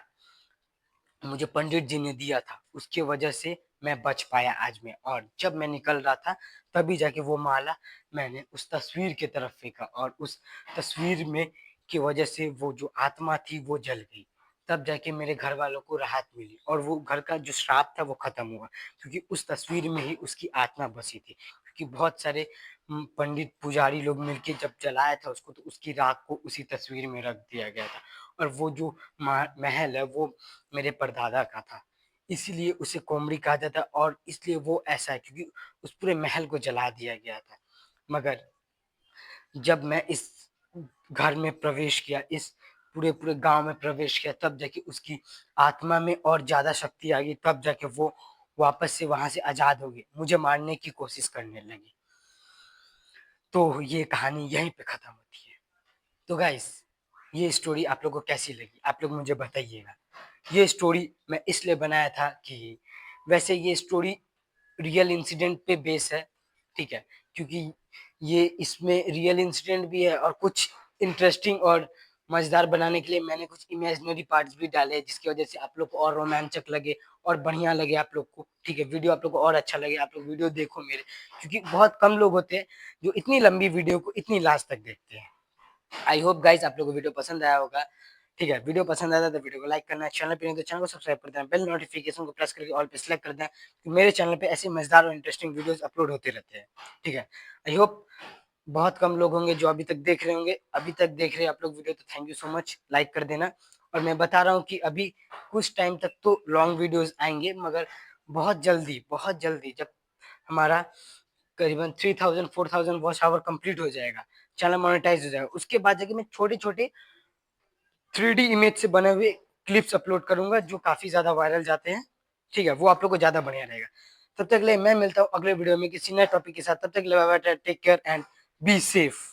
मुझे पंडित जी ने दिया था उसकी वजह से मैं बच पाया आज में। और जब मैं निकल रहा था तभी जाके वो माला मैंने उस तस्वीर की तरफ फेंका और उस तस्वीर में की वजह से वो जो आत्मा थी वो जल गई। तब जाके मेरे घर वालों को राहत मिली और वो घर का जो श्राप था वो खत्म हुआ, क्योंकि उस तस्वीर में ही उसकी आत्मा बसी थी। क्योंकि बहुत सारे पंडित पुजारी लोग मिलके जब जलाया था उसको, तो उसकी राख को उसी तस्वीर में रख दिया गया था। और वो जो महल है वो मेरे परदादा का था, इसीलिए उसे कोमड़ी कहा जाता है और इसलिए वो ऐसा है क्योंकि उस पूरे महल को जला दिया गया था। मगर जब मैं इस घर में प्रवेश किया, इस पूरे पूरे गांव में प्रवेश किया, तब जाके उसकी आत्मा में और ज्यादा शक्ति आ गई। तब जाके वो वापस से वहां से आजाद हो गई, मुझे मारने की कोशिश करने लगी। तो ये कहानी यहीं पे खत्म होती है। तो गाइस, ये स्टोरी आप लोगों को कैसी लगी आप लोग मुझे बताइएगा। ये स्टोरी मैं इसलिए बनाया था कि वैसे ये स्टोरी रियल इंसिडेंट पे बेस है, ठीक है, क्योंकि ये इसमें रियल इंसिडेंट भी है और कुछ इंटरेस्टिंग और मजेदार बनाने के लिए मैंने कुछ इमेजिनरी पार्ट्स भी डाले हैं, जिसकी वजह से आप लोग को और रोमांचक लगे और बढ़िया लगे आप लोग को, ठीक है, वीडियो आप लोग को और अच्छा लगे। आप लोग वीडियो देखो मेरे, क्योंकि बहुत कम लोग होते हैं जो इतनी लंबी वीडियो को इतनी लास्ट तक देखते हैं। आई होप गाइस आप लोगों को वीडियो पसंद आया होगा। ठीक है, वीडियो पसंद आया तो वीडियो को लाइक करना, चैनल पे नहीं तो चैनल को सब्सक्राइब कर देना, बेल नोटिफिकेशन को प्रेस करके ऑल पे सिलेक्ट कर देना, कि मेरे चैनल पे ऐसे मजेदार और इंटरेस्टिंग वीडियोस अपलोड होते रहते हैं। ठीक है, आई होप बहुत कम लोग होंगे जो अभी तक देख रहे होंगे। अभी तक देख रहे हैं आप लोग वीडियो तो thank you so much, like कर देना। और मैं बता रहा हूँ कि अभी कुछ टाइम तक तो लॉन्ग वीडियोस आएंगे, मगर बहुत जल्दी जब हमारा करीबन 3000 4000 वॉच आवर कंप्लीट हो जाएगा, चैनल मोनेटाइज हो जाएगा, उसके बाद जाके मैं छोटे छोटे 3D इमेज से बने हुए क्लिप्स अपलोड करूंगा जो काफी ज्यादा वायरल जाते हैं। ठीक है, वो आप लोग को ज्यादा बढ़िया रहेगा। तब तक ले मैं मिलता हूँ अगले वीडियो में किसी नए टॉपिक के साथ। तब तक ले bye bye, take care and be safe.